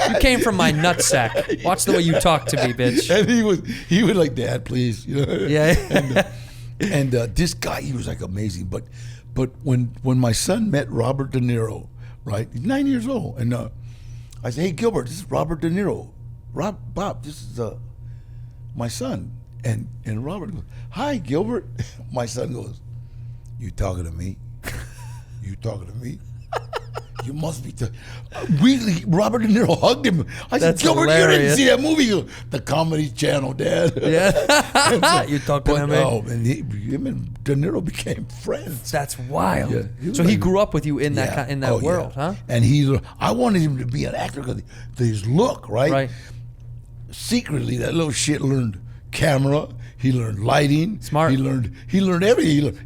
You came from my nutsack. Watch the way you talk to me, bitch. And he would like, "Dad, please." Yeah. And this guy, he was like amazing, but when my son met Robert De Niro, right? He's 9 years old, and I said, "Hey, Gilbert, this is Robert De Niro. Bob, this is my son." And Robert goes, "Hi, Gilbert." My son goes, "You talking to me? You talking to me? You must be." Robert De Niro hugged him. I said, "Gilbert, you didn't see that movie?" He goes, "The Comedy Channel, Dad." Yeah. You talking to me? Oh, and him and De Niro became friends. That's wild. Yeah. So he grew up with you in that world, huh? And I wanted him to be an actor because his look, right? Right. Secretly, that little shit learned camera. He learned lighting. Smart. He learned everything.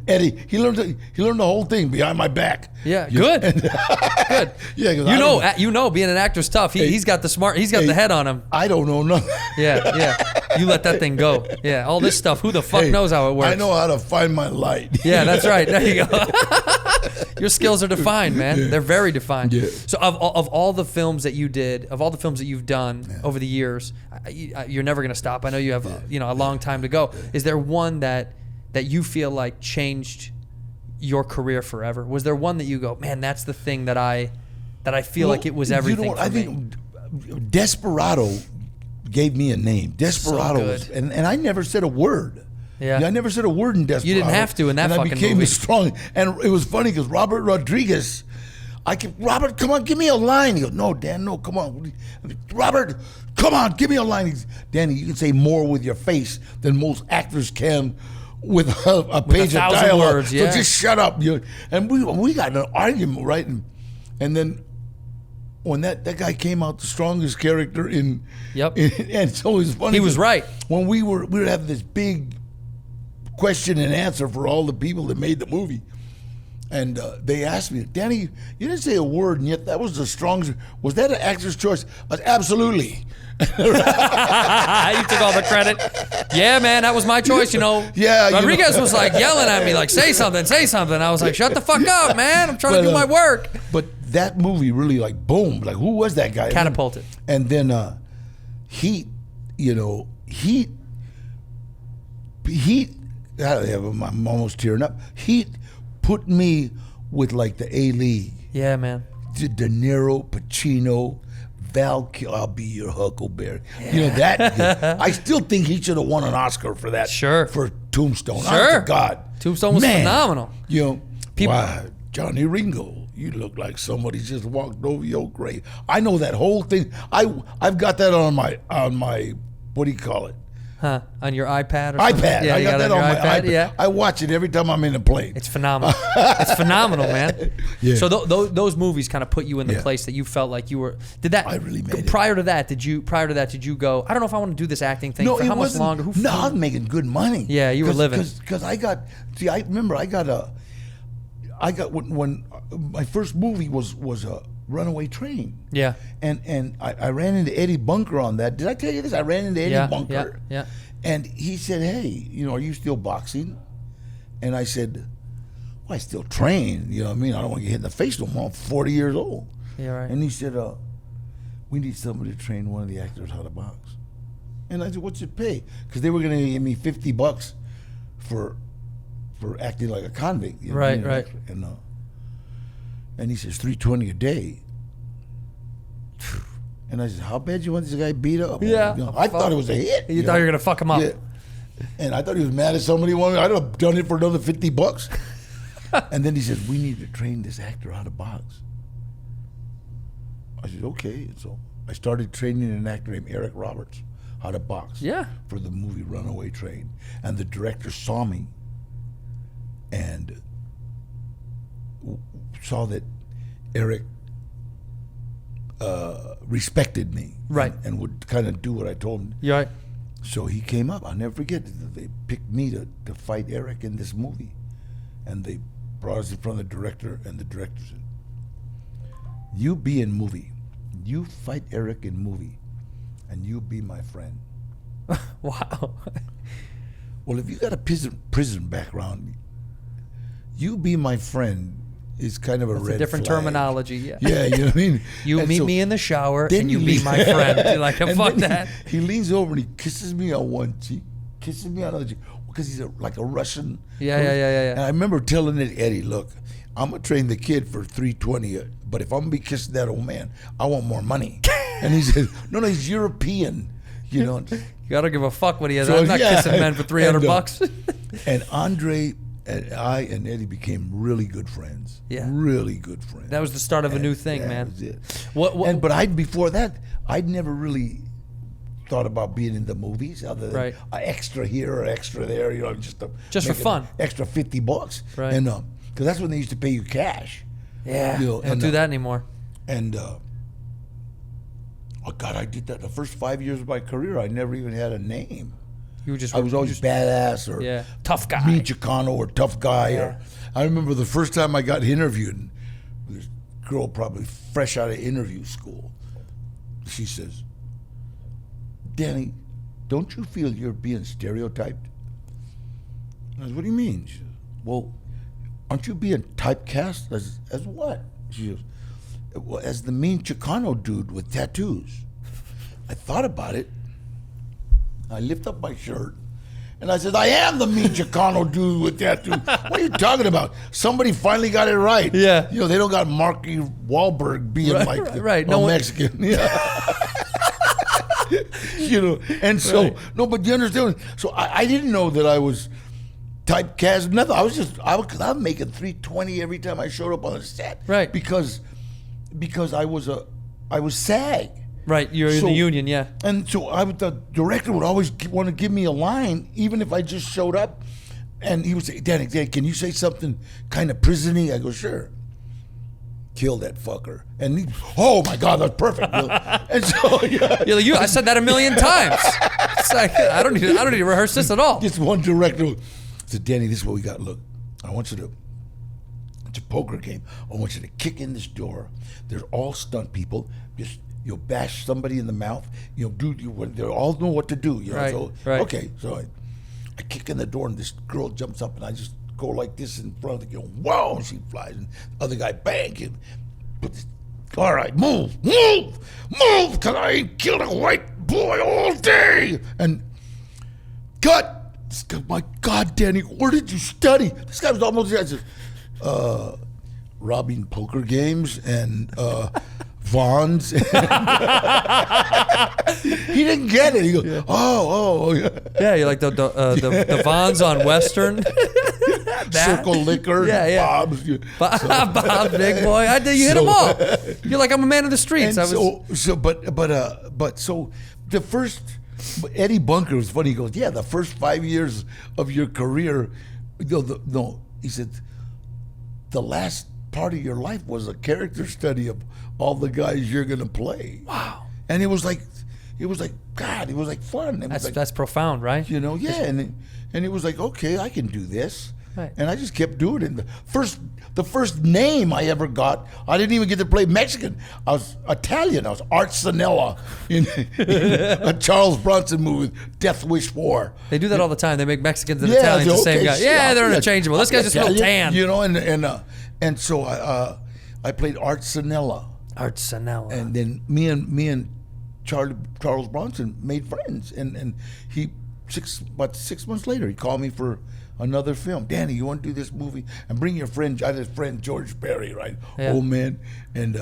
He learned the whole thing behind my back. Yeah, good. Good. Yeah, being an actor's tough. He's got the head on him. I don't know nothing. Yeah. You let that thing go. Yeah, all this stuff. Who the fuck knows how it works? I know how to find my light. Yeah, that's right. There you go. Your skills are defined, man. Yeah. They're very defined. Yeah. So of all the films that you did, of all the films that you've done over the years, you're never going to stop. I know you have a long time to go. Is there one that you feel like changed your career forever? Was there one that you go, man, that's the thing that I feel like it was everything for I me? think Desperado gave me a name. Desperado, so and I never said a word. Yeah. I never said a word in Desperado. You didn't have to in that and fucking I became movie. strong. And it was funny because Robert Rodriguez, Robert, come on, give me a line. He goes, "No, Dan, no, come on. Robert, come on, give me a line." Danny, you can say more with your face than most actors can with a page of 1,000 dialogue. words, yeah. So just shut up. And we got an argument, right? And then when that guy came out the strongest character in, Yep. And so it was funny. He was right. When we were having this big question and answer for all the people that made the movie. And they asked me, "Danny, you didn't say a word, and yet that was the strongest. Was that an actor's choice?" I said, "Absolutely." You took all the credit. Yeah, man, that was my choice, Yeah, Rodriguez was like yelling at me, like, say something. I was like, shut the fuck up, man. I'm trying to do my work. But that movie really like boom. Like, who was that guy? Catapulted. And then Heat. I'm almost tearing up. Heat put me with like the A-League. Yeah, man. De Niro, Pacino, I'll be your Huckleberry. Yeah. That. I still think he should have won an Oscar for that. Sure. For Tombstone. Sure. Honest to God. Tombstone was phenomenal. Wow, Johnny Ringo, you look like somebody just walked over your grave. I know that whole thing. I've got that on my what do you call it? Huh? On your iPad or something? iPad. Yeah, I got that on my iPad. Yeah. I watch it every time I'm in a plane. It's phenomenal. It's phenomenal, man. Yeah. So those movies kind of put you in the place that you felt like you were. Did that? I really made it. Prior to that, did you go, I don't know if I want to do this acting thing for how much longer? I was making good money. Yeah, you were living. Because I remember when my first movie was a Runaway Train. Yeah. And I ran into Eddie Bunker on that. Did I tell you this? I ran into Eddie Bunker. Yeah. And he said, "Hey, are you still boxing?" And I said, "Well, I still train. You know what I mean? I don't want to get hit in the face no more. I'm 40 years old." Yeah, right. And he said, we need somebody to train one of the actors how to box. And I said, what's it pay? Because they were going to give me $50 for acting like a convict. You know, Right, being an right. actor. And he says, $320 a day. And I said, how bad you want this guy beat up? Yeah. You know, I thought it was a hit. You thought you were gonna fuck him up. Yeah. And I thought he was mad at somebody. I'd have done it for another $50. And then he says, we need to train this actor how to box. I said, okay. And so I started training an actor named Eric Roberts how to box. Yeah. For the movie Runaway Train. And the director saw me and saw that Eric respected me. Right. And would kind of do what I told him. You all right? So he came up. I'll never forget. They picked me to fight Eric in this movie. And they brought us in front of the director, and the director said, you be in movie. You fight Eric in movie, and you be my friend. Wow. Well, if you got a prison background, you be my friend is kind of a It's red a different flag. terminology. Yeah. Yeah, you know what I mean? You And meet so me in the shower, then and you he be leaves- my friend. You're like, And fuck then that. He leans over and he kisses me on one cheek, kisses me on the other cheek, because he's like a Russian. Yeah. And I remember telling Eddie, look, I'm gonna train the kid for $320, but if I'm gonna be kissing that old man, I want more money. And he said, no, he's European, you know. You gotta give a fuck what he has. So, I'm not yeah. kissing men for $300. And Andre and I and Eddie became really good friends. Yeah. Really good friends. That was the start of a new thing, that man. was it. What- But before that, I'd never really thought about being in the movies other than Right. an extra here or extra there, you know, just to Just for make an fun. extra $50. Right. And because that's when they used to pay you cash. Yeah. You know, Don't and, do that anymore. And oh God, I did that the first 5 years of my career. I never even had a name. You were just. I was always badass or Yeah. Tough guy. mean Chicano or tough guy. Yeah. Or I remember the first time I got interviewed, this girl probably fresh out of interview school. She says, Danny, don't you feel you're being stereotyped? I said, what do you mean? She says, well, aren't you being typecast as what? She goes, well, as the mean Chicano dude with tattoos. I thought about it. I lift up my shirt and I said, I am the mean Chicano dude with tattoos. What are you talking about? Somebody finally got it right. Yeah. You know, they don't got Marky Wahlberg being right. a No one- Mexican. Yeah. You know, and so, Right. no, but you understand. So I didn't know that I was typecast, nothing. I was making $320 every time I showed up on the set. Right. Because I was SAG. Right. You're in So- the union. Yeah. And so the director would always want to give me a line, even if I just showed up. And he would say, Danny, can you say something kind of prison-y? I go, sure. Kill that fucker. And he, oh my God, that's perfect. You know? And so, yeah. You're like, I said that a million times. It's like, I don't need to rehearse this at all. This one director said, Danny, this is what we got. Look, I want you to, it's a poker game. I want you to kick in this door. They're all stunt people. Just, you'll bash somebody in the mouth. You'll they all know what to do. You know? Right, So, right. okay, so I kick in the door and this girl jumps up and I just go like this in front of the girl. Whoa, and she flies. And the other guy, bang, and put this, all right, move, because I ain't killed a white boy all day. And cut. This guy, my God, Danny, where did you study? This guy was almost, I said, robbing poker games and Vaughn's. He didn't get it. He goes, oh, yeah. Yeah, you're like the Vons on Western. Circle Liquor, Yeah. Bob's. Bob, big boy. You hit them all. You're like, I'm a man of the streets. And but the first, Eddie Bunker was funny. He goes, yeah, the first 5 years of your career, no, he said, the last part of your life was a character study of all the guys you're gonna play. Wow. And it was like God, it was like fun. It was like, That's profound, right? you know, yeah, and it was like, okay, I can do this. Right. And I just kept doing it. The first name I ever got, I didn't even get to play Mexican. I was Italian. I was Art Sanella in a Charles Bronson movie, Death Wish 4. They do that all the time. They make Mexicans and Italians the same guy. Yeah, they're interchangeable. This guy's just real Italian, tan. You know, and so I played Art Sanella. Art Sanella. And then me and Charles Bronson made friends, and he about 6 months later he called me for another film. Danny, you want to do this movie and bring your friend? I had his friend George Berry, right? Yeah. Old man, and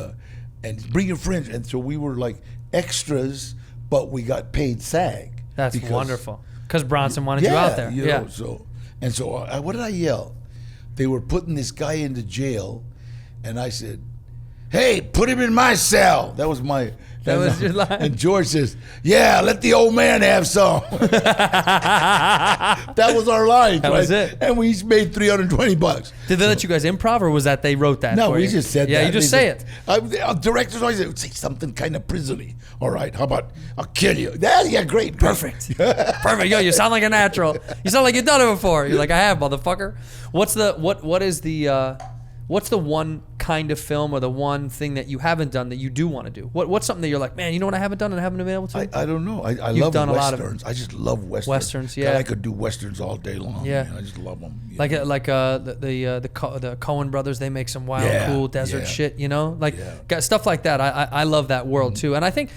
bring your friends. And so we were like extras, but we got paid SAG. That's wonderful. Because Bronson wanted you out there. You know, so what did I yell? They were putting this guy into jail, and I said, "Hey, put him in my cell." That was my. That was your line. And George says, "Yeah, let the old man have some." That was our line. That was it. And we each made $320. Did they let you guys improv, or was that they wrote that? No, for we you? just said that. Yeah, you just say it. Directors always say something kind of prison-y. All right, how about I'll kill you? Yeah, great. Perfect. Perfect. Yo, you sound like a natural. You sound like you've done it before. You're like, I have, motherfucker. What's the one kind of film or the one thing that you haven't done that you do want to do? What's something that you're like, man, you know what I haven't done and haven't been able to? I don't know. I You've love done a lot of westerns. I just love westerns. Westerns, yeah. God, I could do westerns all day long. Yeah. Man. I just love them. Like the Coen brothers, they make some wild, cool desert shit, you know? Like got stuff like that. I love that world too. And I think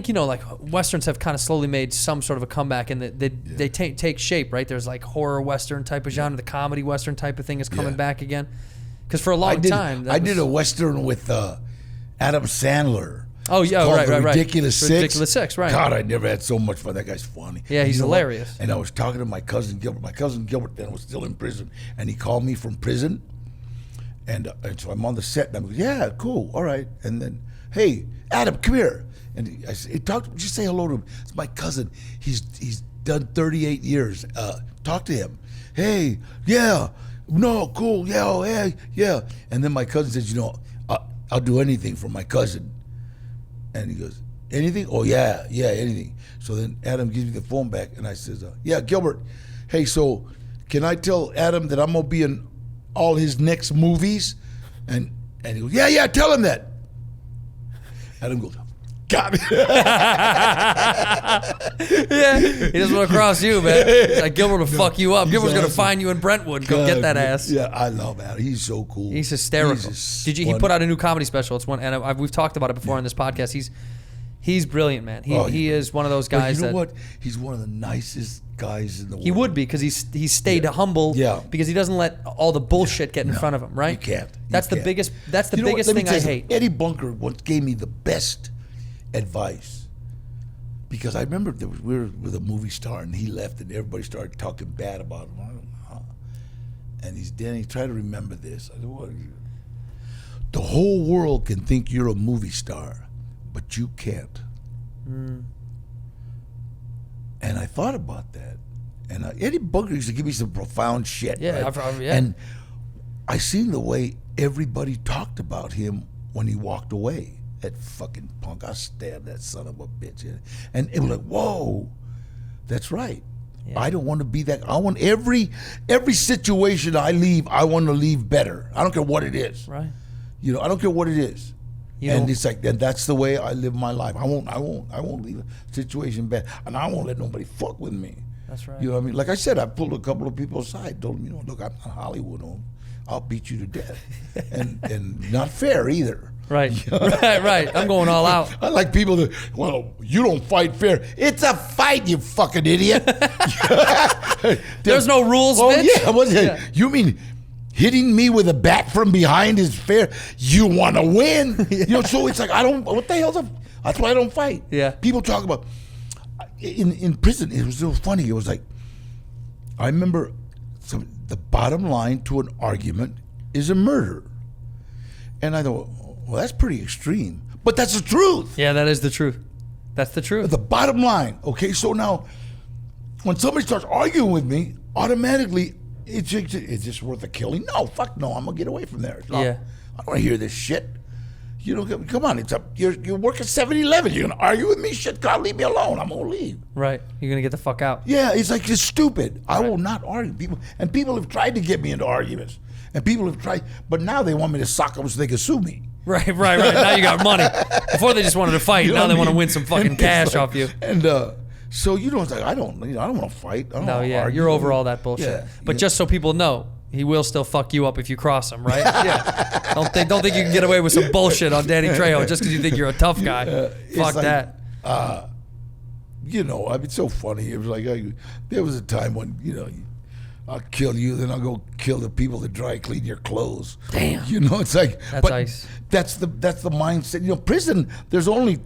you know, like westerns have kind of slowly made some sort of a comeback, and they take shape, right? There's like horror western type of genre, the comedy western type of thing is coming back again. Because for a long time, I did a western with Adam Sandler. Oh yeah, called right. Ridiculous Six. Ridiculous Six, right? God, I never had so much fun. That guy's funny. Yeah, he's You know what? hilarious. And I was talking to my cousin Gilbert. My cousin Gilbert then was still in prison, and he called me from prison. And so I'm on the set, and I'm like, yeah, cool, all right. And then, hey, Adam, come here. And I said, just say hello to him. It's my cousin. He's done 38 years. Talk to him. Hey, yeah, no, cool, yeah, oh, hey, yeah. And then my cousin says, you know, I'll do anything for my cousin. And he goes, anything? Oh, yeah, anything. So then Adam gives me the phone back, and I says, yeah, Gilbert, hey, so can I tell Adam that I'm going to be in all his next movies? And he goes, yeah, tell him that. Adam goes, got it. Yeah, he doesn't want to cross you, man. It's like Gilbert will fuck you up. Gilbert's going to find you in Brentwood. Go get that ass. Yeah, I love Adam. He's so cool. He's hysterical. He put out a new comedy special. It's one, and we've talked about it before on this podcast. He's brilliant, man. He is one of those guys you know what? He's one of the nicest guys in the world. He would be, because he's stayed humble. Yeah. Because he doesn't let all the bullshit get in front of him, right? You can't. That's the biggest thing I hate. Eddie Bunker once gave me the best advice, because I remember we were with a movie star and he left and everybody started talking bad about him. I don't know. And he's Danny, try to remember this. I said, what? The whole world can think you're a movie star, but you can't. And I thought about that. And Eddie Bunker used to give me some profound shit. Yeah, right? yeah. And I seen the way everybody talked about him when he walked away. That fucking punk, I stabbed that son of a bitch. And it was like, whoa, that's right. Yeah. I don't want to be that. I want every situation I leave, I want to leave better. I don't care what it is. Right. You know, I don't care what it is. And it's like, and that's the way I live my life. I won't leave a situation bad, and I won't let nobody fuck with me. That's right. You know what I mean? Like I said, I pulled a couple of people aside, told them, you know, look, I'm not Hollywood. I'll beat you to death, and not fair either. Right, right. I'm going all out. I like people that, well, you don't fight fair. It's a fight, you fucking idiot. There's no rules, bitch. Yeah, you mean hitting me with a bat from behind is fair? You want to win. You know, so it's like, what the hell's that's why I don't fight. Yeah. People talk about, in prison, it was so funny. It was like, I remember the bottom line to an argument is a murder. And I thought, well, that's pretty extreme. But that's the truth. Yeah, that is the truth. That's the truth. The bottom line. Okay, so now, when somebody starts arguing with me, automatically, it's just worth a killing? No, fuck no, I'm going to get away from there. I don't want to hear this shit. You know, come on, you work at 7-Eleven. You're going to argue with me? Shit, God, leave me alone. I'm going to leave. Right. You're going to get the fuck out. Yeah, it's like, it's stupid. I will not argue. People have tried to get me into arguments. And people have tried, but now they want me to sock them so they can sue me. Right. Now you got money. Before they just wanted to fight. Now they want to win some fucking cash off you. And so, you know, it's like, I don't want to fight. I don't want to argue. You're over all that bullshit. Yeah, but just so people know, he will still fuck you up if you cross him, right? Yeah. Don't think you can get away with some bullshit on Danny Trejo just because you think you're a tough guy. Fuck like, that. You know, I mean, it's so funny. It was like there was a time when I'll kill you, then I'll go kill the people that dry clean your clothes. Damn. You know, it's like That's but ice. That's the mindset. You know, prison. There's only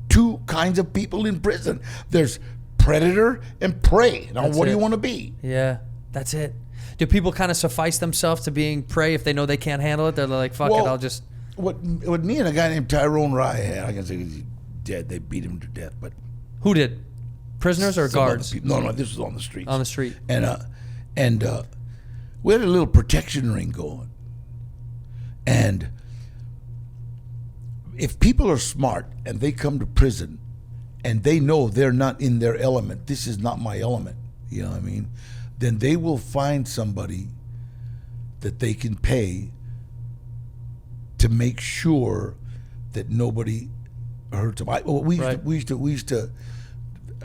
two kinds of people in prison. There's predator and prey. Now, That's what do you it. want to be? Yeah, that's it. Do people kind of suffice themselves to being prey if they know they can't handle it? They're like, fuck it, I'll just. What me and a guy named Tyrone Rye had, I can say he's dead. They beat him to death, but Who did? Prisoners or some other guards? people- No, this was on the streets. On the street. And we had a little protection ring going. And if people are smart and they come to prison and they know they're not in their element, this is not my element, you know what I mean? Then they will find somebody that they can pay to make sure that nobody hurts them.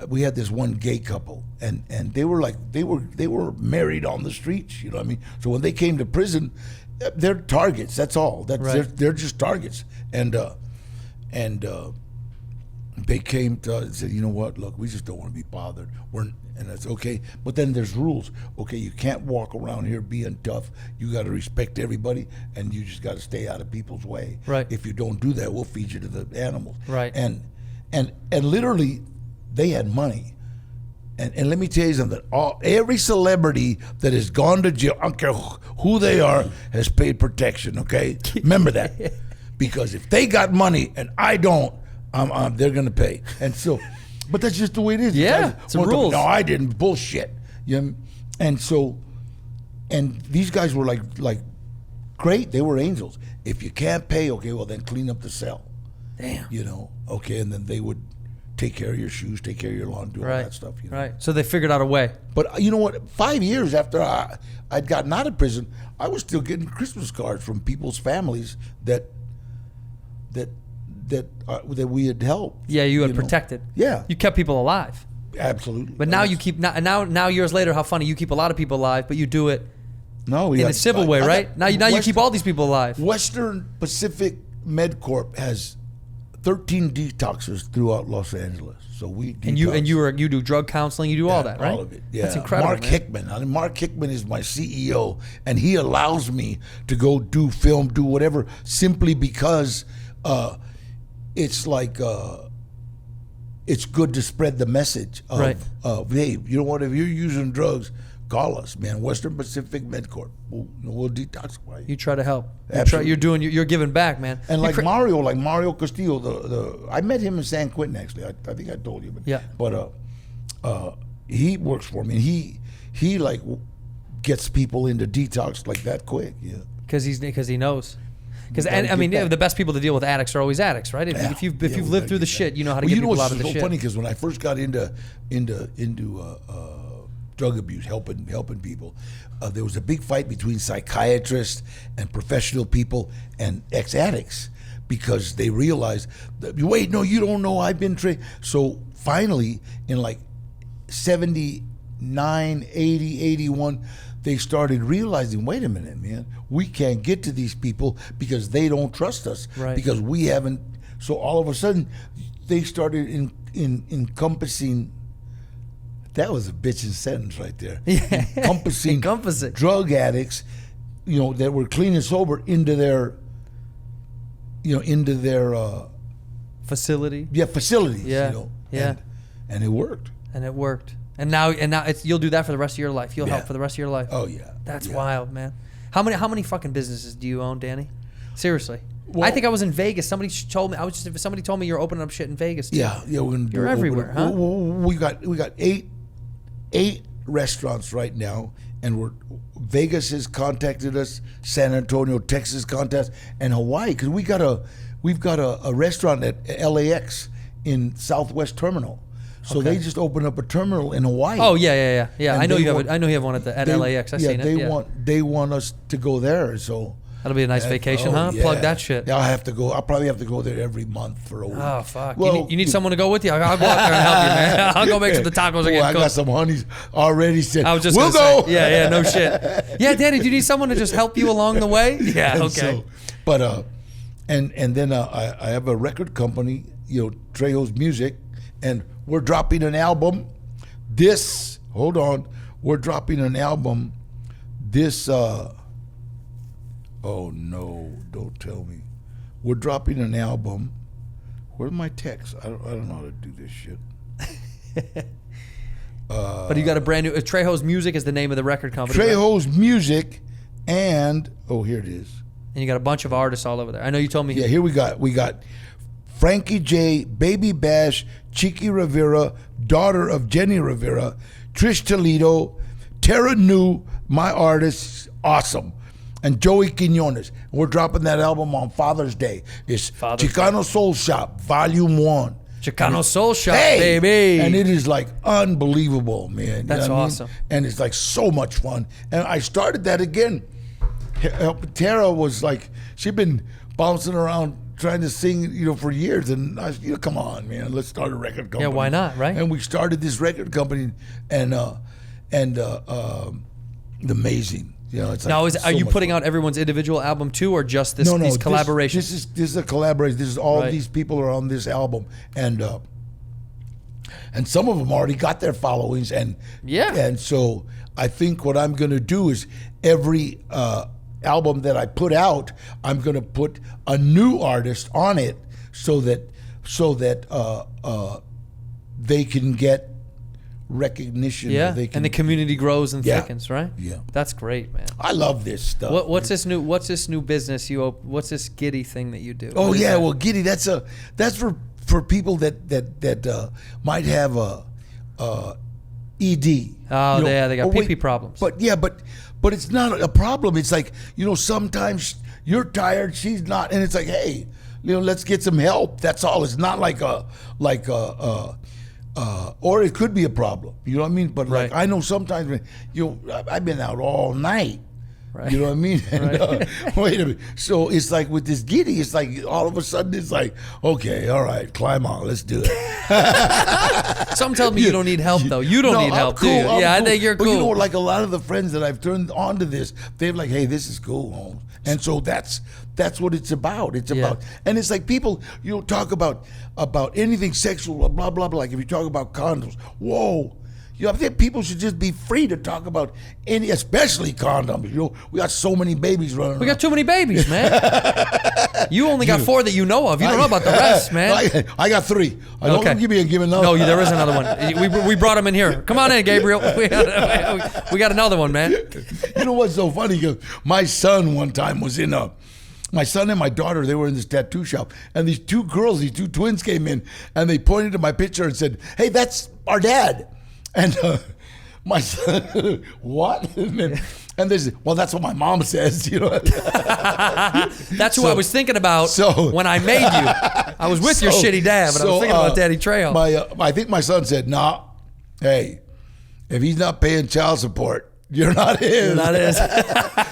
We had this one gay couple, and they were married on the streets, you know what I mean? So when they came to prison, they're targets. That's all. They're just targets. And they came to us and said, you know what? Look, we just don't want to be bothered. And that's okay. But then there's rules. Okay, you can't walk around here being tough. You got to respect everybody, and you just got to stay out of people's way. Right. If you don't do that, we'll feed you to the animals. Right. And literally, they had money. And let me tell you something. Every celebrity that has gone to jail, I don't care who they are, has paid protection, okay? Remember that. Because if they got money and I don't, they're going to pay. And so, but that's just the way it is. Yeah, Guys it's the won't come, rules. No, I didn't. Bullshit. You know? And so, and these guys were like great. They were angels. If you can't pay, okay, well then clean up the cell. Damn. You know, okay, and then they would take care of your shoes, take care of your lawn, do all that stuff. You know? Right. So they figured out a way. But you know what? 5 years after I'd gotten out of prison, I was still getting Christmas cards from people's families that we had helped. Yeah, you had know? protected. Yeah. You kept people alive. Absolutely. But now you keep now years later, how funny, you keep a lot of people alive, but you do it in a civil way, right? Now you keep all these people alive. Western Pacific MedCorp has 13 detoxers throughout Los Angeles. So we And you do drug counseling, you do all that, right? All of it. Yeah. That's incredible. Mark man. Hickman. I mean, Mark Hickman is my CEO, and he allows me to go do film, do whatever, simply because it's like it's good to spread the message of, Right. Hey, you know what? If you're using drugs, call us, man. Western Pacific MedCorp. We'll detoxify you. You try to help. Absolutely. You're giving back, man. And like Mario Castillo, I met him in San Quentin actually. I think I told you, but Yeah. But he works for me. And he like gets people into detox like that quick. Yeah. Because he knows. Because gotta I mean, get that. the best people to deal with addicts are always addicts, right? If you've lived through the shit, you know how to get people out of the shit. It's so funny because when I first got into drug abuse, helping people, there was a big fight between psychiatrists and professional people and ex-addicts because they realized that, wait, no, you don't know, I've been trained. So finally, in like 79, 80, 81, they started realizing, wait a minute, man, we can't get to these people because they don't trust us. Right. Because we haven't. So all of a sudden, they started encompassing. That was a bitchin' sentence right there. Yeah. Encompassing drug addicts, that were clean and sober into their facility. Yeah, facilities. Yeah. Yeah. And it worked. And it worked. And now you'll do that for the rest of your life. You'll help for the rest of your life. Oh yeah. That's Yeah. wild, man. How many fucking businesses do you own, Danny? Seriously. Well- I think I was in Vegas. Somebody told me you're opening up shit in Vegas too. Yeah, we're gonna do You're everywhere, huh? We got eight restaurants right now, and Vegas has contacted us, San Antonio, Texas contacts, and Hawaii, because we've got a restaurant at LAX in Southwest Terminal. So they just opened up a terminal in Hawaii. Oh yeah. And I know they you have want- I know you have one at LAX. I've seen it. They want us to go there. So That'll be a nice vacation, huh? Yeah. Plug that shit. Yeah, I'll probably have to go there every month for a week. Oh, fuck. Well, you need someone to go with you? I'll go out there and help you, man. I'll go make sure the tacos are getting I got cooked. some honeys already said, I was just we'll gonna go. say, yeah, no shit. Yeah, Danny, do you need someone to just help you along the way? Yeah, And okay. so, but and then I have a record company, Trejo's Music, and we're dropping an album. We're dropping an album. Oh no! Don't tell me. We're dropping an album. Where's my text? I don't know how to do this shit. But you got a brand new Trejo's Music is the name of the record company. right? Trejo's Music, and here it is. And you got a bunch of artists all over there. I know you told me. Yeah, here we got Frankie J, Baby Bash, Chicky Rivera, daughter of Jenny Rivera, Trish Toledo, Tara New, my artist, awesome, and Joey Quinones. We're dropping that album on Father's Day. It's Father's Chicano Soul Shop, Volume 1. Chicano Soul Shop, Hey! baby. And it is like unbelievable, man. That's what I mean? awesome. And it's like so much fun. And I started that again. Tara was like, she'd been bouncing around trying to sing, for years. And I, come on, man, let's start a record company. Yeah, why not, right? And we started this record company, and amazing. It's Now, like are you much putting fun. out everyone's individual album too, or just these This collaborations? This is a collaboration. This is all Right. these people are on this album, and some of them already got their followings, and Yeah. and so I think what I'm going to do is every album that I put out, I'm going to put a new artist on it, so that they can get recognition. Yeah, they can, and the community grows and Yeah. thickens, right? Yeah. That's great, man. I love this stuff. What's this new business what's this giddy thing that you do? Oh What is yeah, that? well, Giddy, that's for people that might have a ED. Oh, yeah, they got pee-pee problems. But it's not a problem. It's like sometimes you're tired, she's not, and it's like, hey, let's get some help. That's all. It's not like or it could be a problem. You know what I mean? But like Right. I know sometimes when I've been out all night. Right. You know what I mean? And, Right. wait a minute. So it's like with this Giddy, it's like all of a sudden it's like, okay, all right, climb on, let's do it. Some tell me you don't need help though. You don't need I'm help, cool, do you? I'm Yeah, I cool. think you're But cool. like a lot of the friends that I've turned on to this, they're like, hey, this is cool, Holmes. And so that's what it's about. It's Yeah. about, and it's like people, talk about anything sexual, blah, blah, blah. Like if you talk about condoms, whoa. I think people should just be free to talk about especially condoms. We got so many babies running around. We got too many babies, man. You only got 4 that you know of. You don't know about the rest, man. I got 3. I don't Okay. give me another. No, there is another one. We brought him in here. Come on in, Gabriel. We got another one, man. You know what's so funny? 'Cause my son one time was in my son and my daughter, they were in this tattoo shop, and these two twins came in, and they pointed to my picture and said, hey, that's our dad. And my son, what? And they said, well, that's what my mom says, That's who I was thinking about when I made you. I was with your shitty dad, but I was thinking about Danny Trejo. I think my son said, nah, hey, if he's not paying child support, you're not his. That is.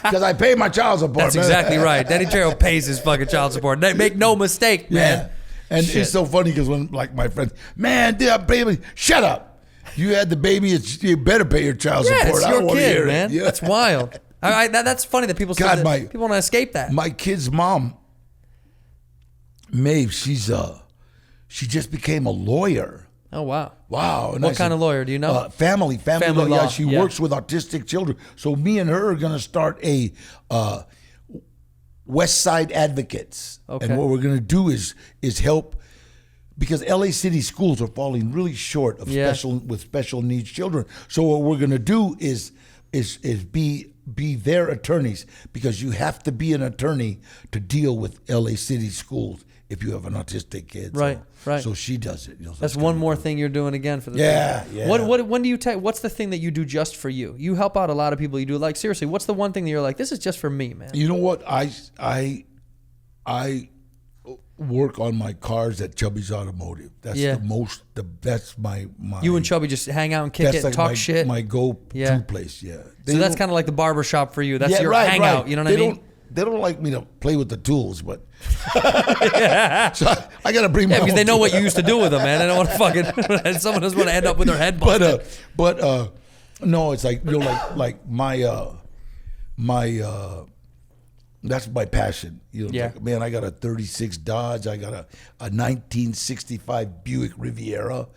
Because I pay my child support. That's man. exactly right. Danny Trejo pays his fucking child support. Make no mistake, man. Yeah. And Shit. it's so funny because when, like, my friends, man, baby, shut up. You had the baby, you better pay your child Yeah, support. it's I don't your want to hear kid, it. man. Yeah. That's wild. That's funny that people God, people want to escape that. My kid's mom, Maeve, she just became a lawyer. Oh wow. Wow. And What kind of lawyer do you know? Family Family law. Yeah, law, she yeah. works with autistic children. So me and her are going to start a West Side Advocates. Okay. And what we're going to do is help, because LA City schools are falling really short of Yeah. special needs children. So what we're going to do is be their attorneys, because you have to be an attorney to deal with LA City schools if you have an autistic kid. Right, right. So she does it. So That's one more thing you're doing again for the Yeah, thing. yeah. When do you take? What's the thing that you do just for you? You help out a lot of people. You do, like, seriously. What's the one thing that you're like, this is just for me, man? You know what? I work on my cars at Chubby's Automotive. That's Yeah. that's my You and Chubby just hang out and kick that's it and like talk my, shit. my go-to Yeah. place. Yeah. So that's kind of like the barber shop for you. That's Yeah, your right, hangout. right. You know what I mean? they don't like me to play with the tools, but so I got to bring my Yeah, because own they know tool. what you used to do with them, man. They don't want to fucking. Someone doesn't want to end up with their head busted. But no, it's like my that's my passion. Yeah. Like, man, I got a 36 Dodge. I got a 1965 Buick Riviera.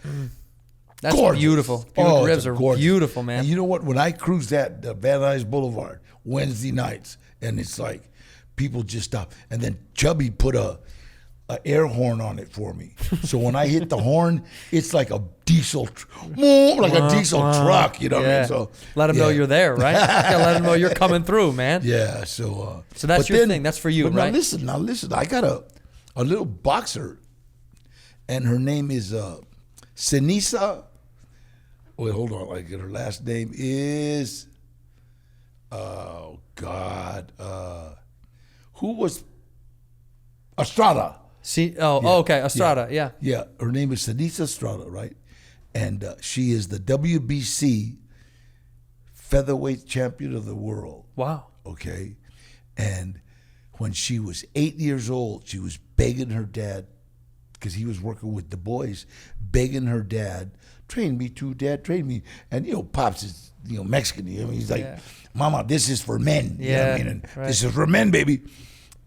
That's Gorgeous. beautiful. Buick Rivs it's are gorgeous. beautiful, man. And you know what? When I cruise that Van Nuys Boulevard Wednesday nights, and it's like people just stop, and then Chubby put a air horn on it for me. So when I hit the horn, it's like a diesel, diesel truck. You know what I mean? So let them know you're there, right? Yeah, let them know you're coming through, man. yeah. So that's but your thing. That's for you, but right? Now listen. I got a little boxer, and her name is Sinisa. Wait, hold on. Like her last name is, oh God, who was Estrada? See, okay, Estrada, yeah. Yeah, her name is Sinisa Estrada, right? And she is the WBC featherweight champion of the world. Wow. Okay, and when she was 8 years old, she was begging her dad, because he was working with the boys, begging her dad, train me too, Dad, train me. And Pops is Mexican. He's like, Mama, this is for men. You know what I mean? And this is for men, baby.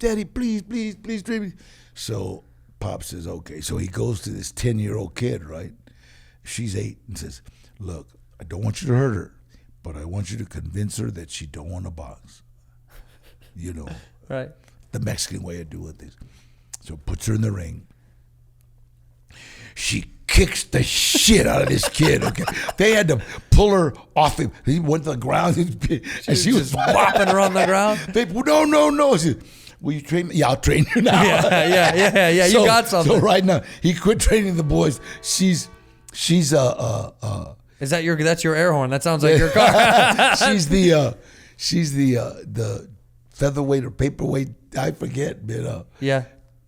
Daddy, please train me. So Pop says, okay. So he goes to this 10-year-old kid, right? She's 8, and says, look, I don't want you to hurt her, but I want you to convince her that she don't want to box. Right. The Mexican way of doing things. So puts her in the ring. She kicks the shit out of this kid. Okay, they had to pull her off him. He went to the ground, and she was whopping her on the ground. They no. She said, will you train me? Yeah, I'll train you now. Yeah. You got something. So right now he quit training the boys. She's Is that that's your air horn? That sounds like your car. she's the featherweight or paperweight. I forget, but yeah.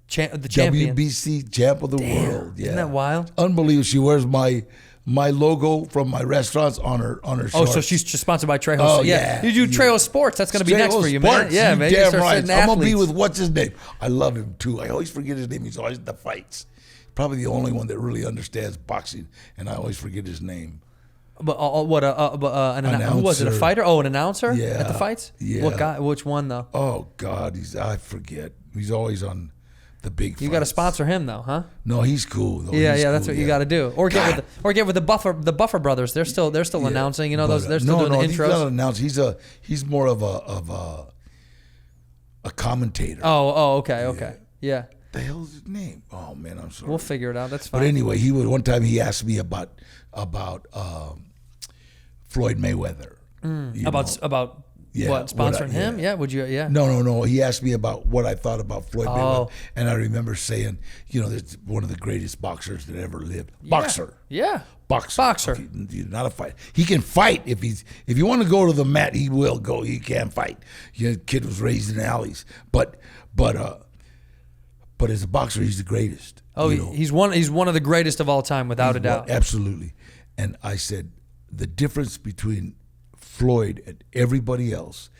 The champion. WBC champ of the world. Yeah. Isn't that wild? Unbelievable. She wears my logo from my restaurants on her shorts. Oh, so she's just sponsored by Trejo. Oh, yeah. yeah. You do Trejo Sports. That's going to be next for you, man. Sports. Yeah, man. You Damn start right. sitting I'm going to be athletes. with what's his name? I love him too. I always forget his name. He's always at the fights. Probably the only one that really understands boxing, and I always forget his name. But who was it? A Announcer. fighter? Oh, an announcer Yeah. at the fights? Yeah. What guy? Which one though? Oh God, I forget. He's always on the big. You got to fights. sponsor him though, huh? No, he's cool. Though. Yeah, He's that's cool, what you got to do. Or get with the Buffer brothers. They're still announcing. You know, they're still doing the He's not intros. announcing. He's more of a commentator. Oh, okay. Yeah. The hell's his name? Oh man, I'm sorry. We'll figure it out. That's fine. But anyway, one time he asked me about Floyd Mayweather. About Yeah, what, sponsoring him? yeah. Yeah. Would you? Yeah. No. He asked me about what I thought about Floyd Oh. Mayweather, and I remember saying, that's one of the greatest boxers that ever lived. Boxer. Yeah. Boxer. Okay, not a fight. He can fight if you want to go to the mat, he will go. He can fight. Kid was raised in alleys, but as a boxer, he's the greatest. Oh, he's one of the greatest of all time, without a doubt. Absolutely. And I said, the difference between Floyd and everybody else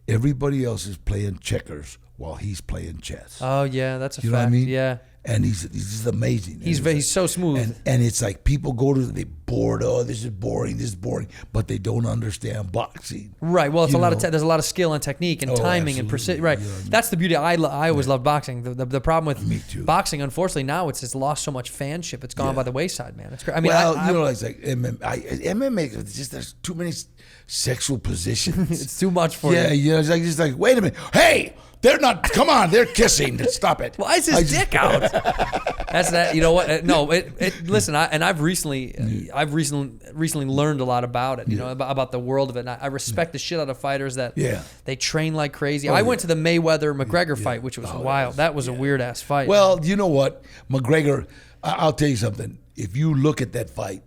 is playing checkers while he's playing chess. Oh yeah, that's a fact. You know what I mean? Yeah. And he's just amazing. He's so smooth. And it's like people they bored. Oh, this is boring, but they don't understand boxing. Right. Well, it's there's a lot of skill and technique and timing and precision. Right. You know what I mean? That's the beauty. I always loved boxing. The problem with Me too. boxing, unfortunately, now it's lost so much fanship. It's gone by the wayside, man. It's great. I mean, it's like MMA. It's just there's too many sexual positions. it's too much for you. Yeah. It's just like wait a minute. Hey, they're not. Come on, they're kissing. Stop it. Why is his dick out? That's that. You know what? No. Listen. I've recently learned a lot about it. You know about the world of it. And I respect the shit out of fighters that they train like crazy. I went to the Mayweather McGregor fight, which was wild. That was a weird ass fight. Well, you know what, McGregor. I'll tell you something. If you look at that fight,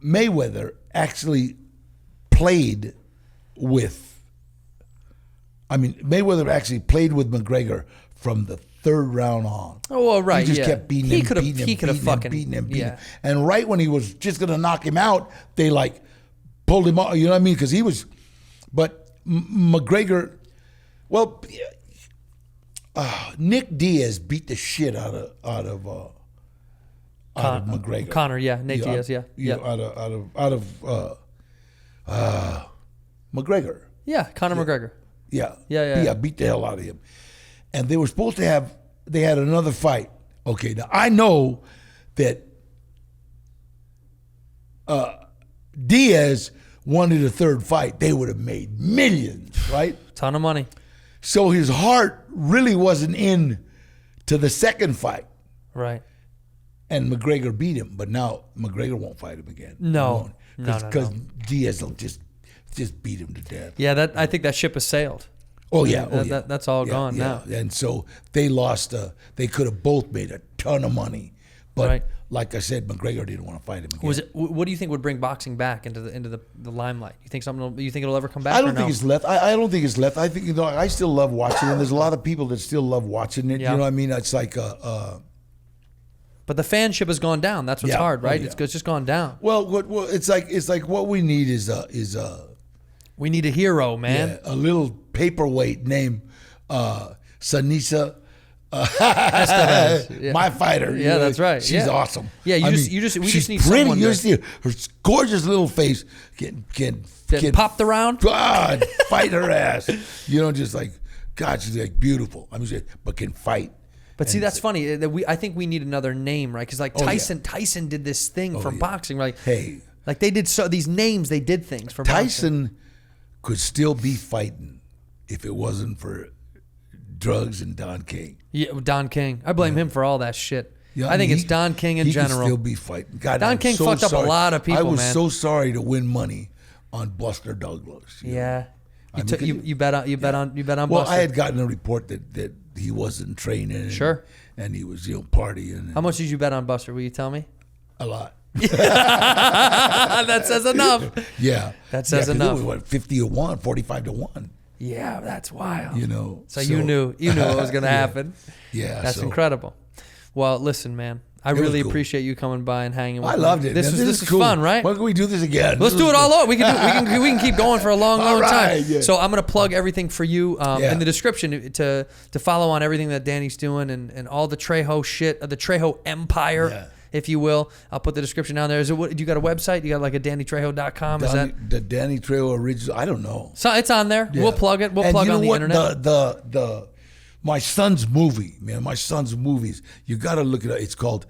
Mayweather actually played with. Mayweather actually played with McGregor from the third round on. Oh, well, right. He just kept beating him. He could have fucking beating him. yeah. And right when he was just going to knock him out, they pulled him out. You know what I mean? Because he was, but McGregor, well, Nick Diaz beat the shit out of McGregor. Connor, yeah, Nate Diaz, yeah. Out of McGregor. Yeah, Conor McGregor. Yeah, beat the hell out of him. And they were supposed to have. They had another fight. Okay, now I know that Diaz wanted a third fight. They would have made millions, right? Ton of money. So his heart really wasn't in to the second fight. Right. And McGregor beat him, but now McGregor won't fight him again. No. Because Diaz will just beat him to death. Yeah, I think that ship has sailed. Oh yeah, that's all gone now. And so they lost. They could have both made a ton of money, but Right. like I said, McGregor didn't want to fight him again. What do you think would bring boxing back into the limelight? You think you think it'll ever come back? I don't or think no? it's left. I don't think it's left. I think I still love watching it. There's a lot of people that still love watching it. Yeah. You know what I mean? It's like But the fanship has gone down. That's what's Yeah. hard, right? Oh, yeah. It's just gone down. well, it's like what we need is We need a hero, man. a little paperweight named Sanisa. Estevez. Yeah. My fighter. Yeah, that's right. She's Yeah. awesome. Yeah, we just she's need pretty. someone You to- just see her gorgeous little face can Popped around. God, fight her ass. You know, just like God, she's like beautiful. I mean, but can fight. But see, And that's funny. That I think we need another name, right? Because like Oh, yeah. Tyson did this thing from yeah. boxing. Like, Hey. like they did these names. They did things for boxing. Tyson could still be fighting if it wasn't for drugs and Don King. Yeah, Don King. I blame him for all that shit. Yeah, I think mean, it's Don King in he general. Could still be fighting. God, Don I'm King so fucked up a sorry. lot of people, I was man. so sorry to win money on Buster Douglas. you know. Yeah. I mean, You bet on Well, Buster. I had gotten a report that he wasn't training. Sure. And he was partying. How much did you bet on Buster? Will you tell me? A lot. That says enough. Yeah. That says 'cause enough. It was, what, 50 to 1, 45 to 1. Yeah, that's wild. You know. So you knew what was going to happen. Yeah. That's so- incredible. Well, listen, man. I was really cool. appreciate you coming by and hanging with I me. loved it. This man. is cool. fun, right? When can we do this again? Let's do it all over. We can keep going for a long All right, time. yeah. So I'm gonna plug everything for you Yeah. in the description to follow on everything that Danny's doing and all the Trejo shit, the Trejo empire, Yeah. if you will. I'll put the description down there. Do you got a website? You got like a DannyTrejo.com? Is that the Danny Trejo original? I don't know. so? It's on there. Yeah. We'll plug it. We'll And plug you know on the what? internet. My son's movie, man. My son's movies. You got to look it up. It's called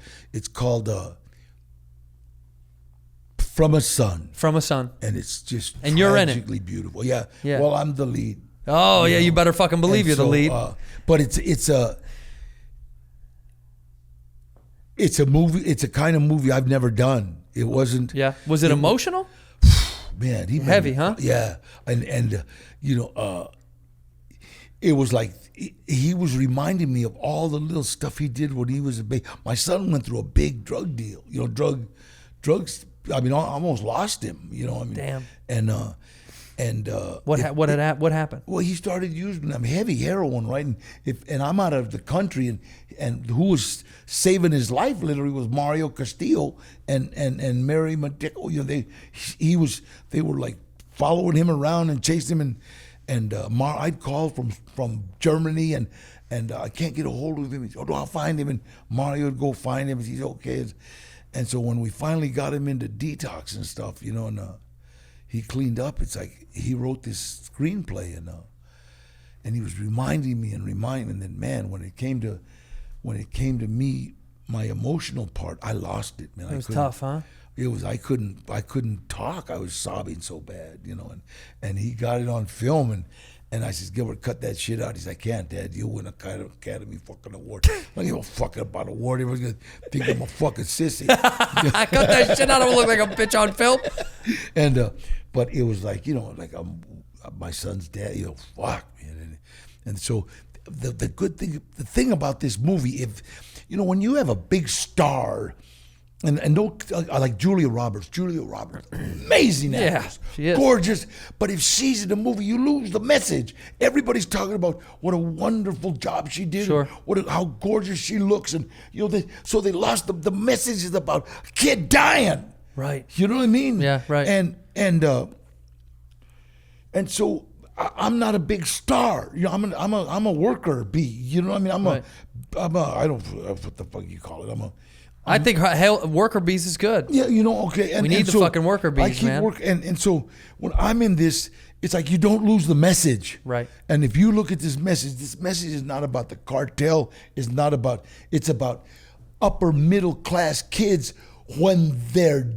From a Son, From a Son. and it's just And you're in it. tragically beautiful. Yeah. Yeah. Well, I'm the lead. Oh yeah, you better fucking believe And you're the so, lead. But it's a movie. It's a kind of movie I've never done. It wasn't. Yeah. Was it emotional? Man, he made Heavy, me- huh? Yeah, and it was like he was reminding me of all the little stuff he did when he was a baby. My son went through a big drug deal. Drugs. I mean, I almost lost him. I mean, Damn. And What happened? well, he started using heavy heroin, right? And I'm out of the country, and who was saving his life literally was Mario Castillo and Mary Matico. They were like following him around and chasing him, and I'd call from Germany, and I can't get a hold of him. He said, I'll find him, and Mario would go find him. He's okay, and so when we finally got him into detox and stuff, and he cleaned up. It's like he wrote this screenplay, and he was reminding me that, man, when it came to me, my emotional part, I lost it, man. It was tough, huh? It was. I couldn't talk. I was sobbing so bad, and he got it on film, and I said, Gilbert, cut that shit out. He's like, I can't, Dad. You'll win a Academy fucking award. I don't give a fuck about award. Everyone's going to think I'm a fucking sissy. I cut that shit out. I look like a bitch on film. And but it was like, like I'm my son's dad. Fuck, man. And so the good thing, the thing about this movie, if when you have a big star, and don't like Julia Roberts, amazing actress, she is. gorgeous. But if she's in the movie, you lose the message. Everybody's talking about what a wonderful job she did, Sure. how gorgeous she looks, and so they lost the message is about a kid dying. Right. You know what I mean? Yeah, right. And so I'm not a big star. You know, I'm a worker bee. You know what I mean? Right. I don't what the fuck you call it. I think hell, worker bees is good. Yeah, you know, okay. And, We need and the so fucking worker bees, I keep man. And so when I'm in this, it's like you don't lose the message. Right. And if you look at this message is not about the cartel. It's about upper middle class kids when they're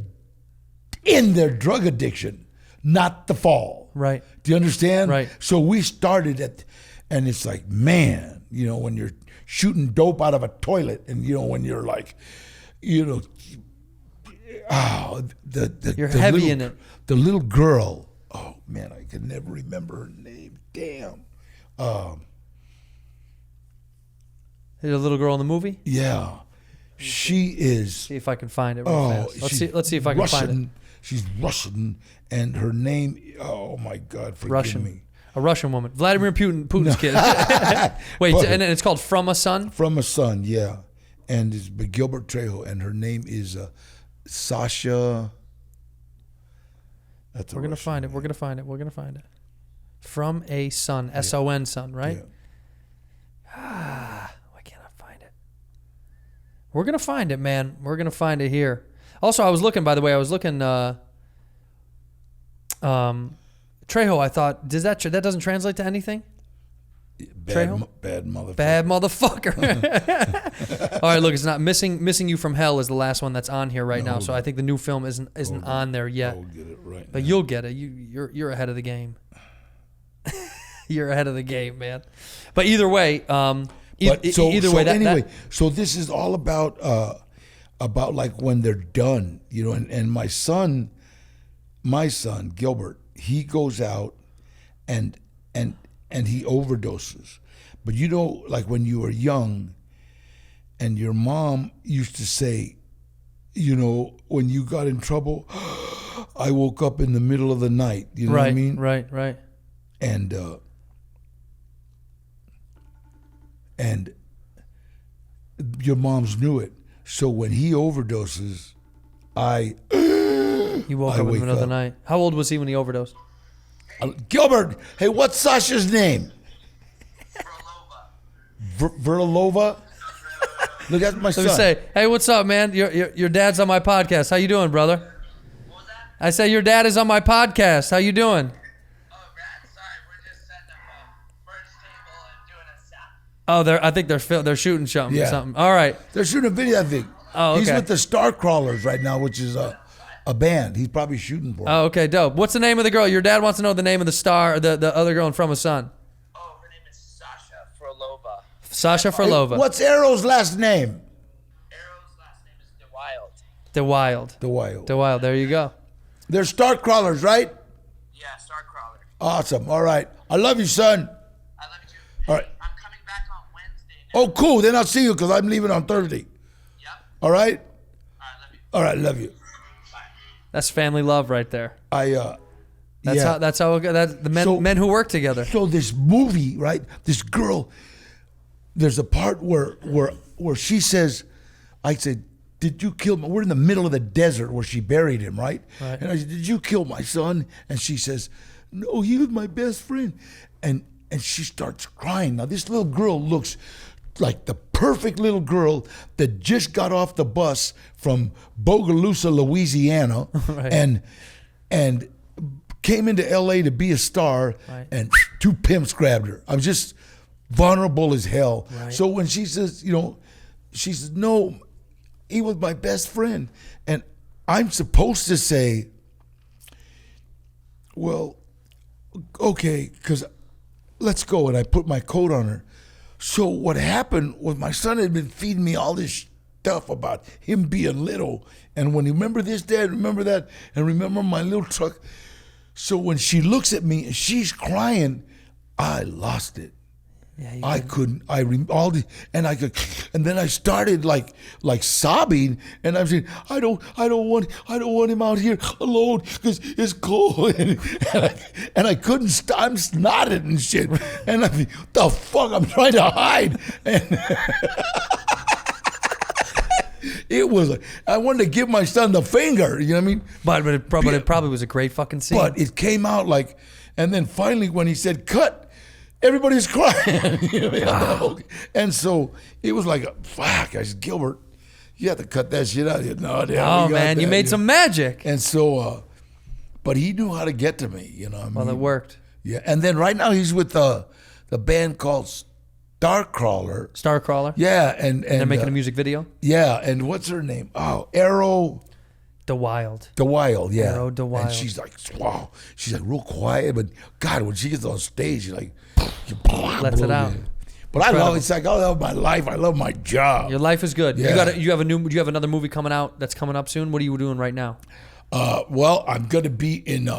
in their drug addiction, not the fall. Right. Do you understand? Right. So we started and it's like, man, you know, when you're shooting dope out of a toilet, and you know, when you're like, you know, You're heavy in it. The little girl. Oh man, I can never remember her name. Damn. The little girl in the movie. Yeah, she is. See if I can find it. Real fast. Let's see if I can Russian. find it. She's Russian, and her name. Oh my God, forgive Russian. me. A Russian woman. Vladimir Putin's kid. Wait, But- and it's called From a Son? From a Son, yeah, and it's by Gilbert Trejo, and her name is Sasha. That's We're going to find it. We're going to find it. We're going to find it. From a Son. S-O-N son, right? Yeah. Why can't I find it? We're going to find it, man. We're going to find it here. Also, I was looking, by the way, Trejo, I thought, that doesn't translate to anything? Trejo? Bad motherfucker. Bad motherfucker. All right, look, it's not Missing You from Hell is the last one that's on here right now. So I think the new film isn't on there yet. I'll get it right. But now. you'll get it. You're ahead of the game. You're ahead of the game, man. But either way, so this is all about like when they're done, you know. And my son Gilbert, he goes out and he overdoses. But you know, like when you were young, and your mom used to say, you know, when you got in trouble, I woke up in the middle of the night. You know what I mean? Right. And your mom's knew it. So when he overdoses, You woke up in the wake middle of the up. night. How old was he when he overdosed? Gilbert, hey, what's Sasha's name? Verlova. Look, that's my So son. we say, hey, what's up, man? Your dad's on my podcast. How you doing, brother? What was that? I say your dad is on my podcast. How you doing? Oh, Brad, sorry, we're just setting up a merge table and doing a sound. Oh, I think they're shooting something. Yeah. All right. They're shooting a video, I think. Oh, okay. He's with the Star Crawlers right now, which is a band. He's probably shooting for. Oh, okay, dope. What's the name of the girl? Your dad wants to know the name of the star, the other girl in From a Son. Oh, her name is Sasha Frolova. Sasha Frolova. What's Arrow's last name? Arrow's last name is DeWild. DeWild. The Wild. There you go. They're Star Crawlers, right? Yeah, Starcrawler. Awesome. All right. I love you, son. I love you too. All right. I'm coming back on Wednesday now. Oh, cool. Then I'll see you because I'm leaving on Thursday. Yep. All right? All right, love you. All right. Love you. That's family love right there. That's The men who work together. So this movie, right? This girl, there's a part where she says, I said, did you kill my, we're in the middle of the desert where she buried him, right? And I said, did you kill my son? And she says, no, he was my best friend. And she starts crying. Now this little girl looks like the perfect little girl that just got off the bus from Bogalusa, Louisiana, Right. and came into LA to be a star, Right. and two pimps grabbed her. I'm just vulnerable as hell. Right. So when she says, she says, no, he was my best friend. And I'm supposed to say, well, okay, because let's go. And I put my coat on her. So what happened was my son had been feeding me all this stuff about him being little. And when he remember this, Dad, remember that, and remember my little truck. So when she looks at me and she's crying, I lost it. Yeah, I couldn't. And then I started like sobbing, and I'm saying, I don't want him out here alone because it's cold, and I couldn't stop. I'm snotted and shit, and I'm like, the fuck, I'm trying to hide, It was like, I wanted to give my son the finger, you know what I mean? But it probably was a great fucking scene. But it came out like, and then finally when he said cut, everybody was crying. You know? And so it was like, fuck, I said, Gilbert, you have to cut that shit out. No, oh man, you made some magic. And so, but he knew how to get to me, you know what I mean? Well, it worked. Yeah, and then right now he's with the band called Starcrawler. Yeah, and they're making a music video. Yeah, and what's her name? Oh, Arrow DeWild. DeWild, yeah. Arrow DeWild. And she's like, wow. She's like real quiet, but God, when she gets on stage, she's like, lets it out. But I love it's like I love my life. I love my job. Your life is good. Yeah. You have another movie coming out that's coming up soon. What are you doing right now? Well, I'm gonna be in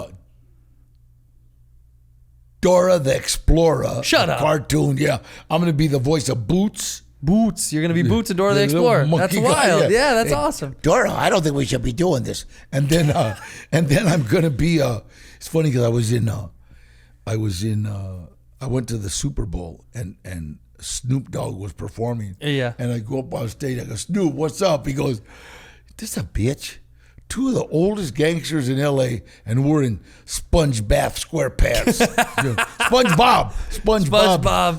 Dora the Explorer. Shut up. Cartoon. Yeah, I'm gonna be the voice of Boots. Boots. You're gonna be Boots and Dora the Explorer. That's wild. Yeah, that's awesome. Dora, I don't think we should be doing this. And then I'm gonna be. It's funny because I went to the Super Bowl and Snoop Dogg was performing. Yeah. And I go up on stage. I go, Snoop, what's up? He goes, this a bitch. Two of the oldest gangsters in L.A. and we're in sponge bath SquarePants. SpongeBob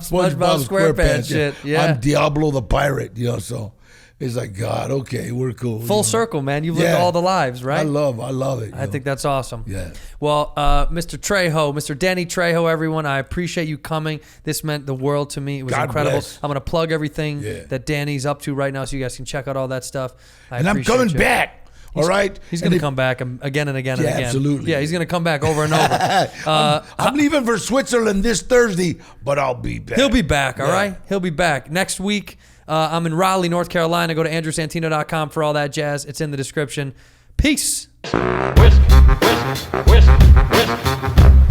SquarePants shit. Yeah. I'm Diablo the pirate. So it's like, God, okay, we're cool. Full circle, man. You've lived all the lives, right? I love it. I think that's awesome. Yeah. Well, Mr. Trejo, Mr. Danny Trejo, everyone, I appreciate you coming. This meant the world to me. It was God incredible. bless. I'm going to plug everything that Danny's up to right now so you guys can check out all that stuff. And I'm coming back. All right, he's going to come back again and again and again. Absolutely. Yeah, he's going to come back over and over. I'm leaving for Switzerland this Thursday, but I'll be back. He'll be back. All right, he'll be back next week. I'm in Raleigh, North Carolina. Go to andrewsantino.com for all that jazz. It's in the description. Peace. Whisk, whisk, whisk, whisk.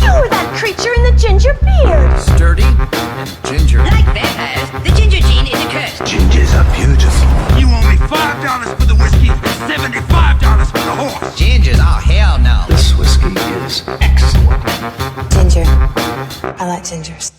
You were that creature in the ginger beard. Sturdy and ginger. Like vampires, the ginger gene is a curse. Gingers are beautiful. You owe me $5 for the whiskey and $75 for the horse. Gingers? Oh, hell no. This whiskey is excellent. Ginger. I like gingers.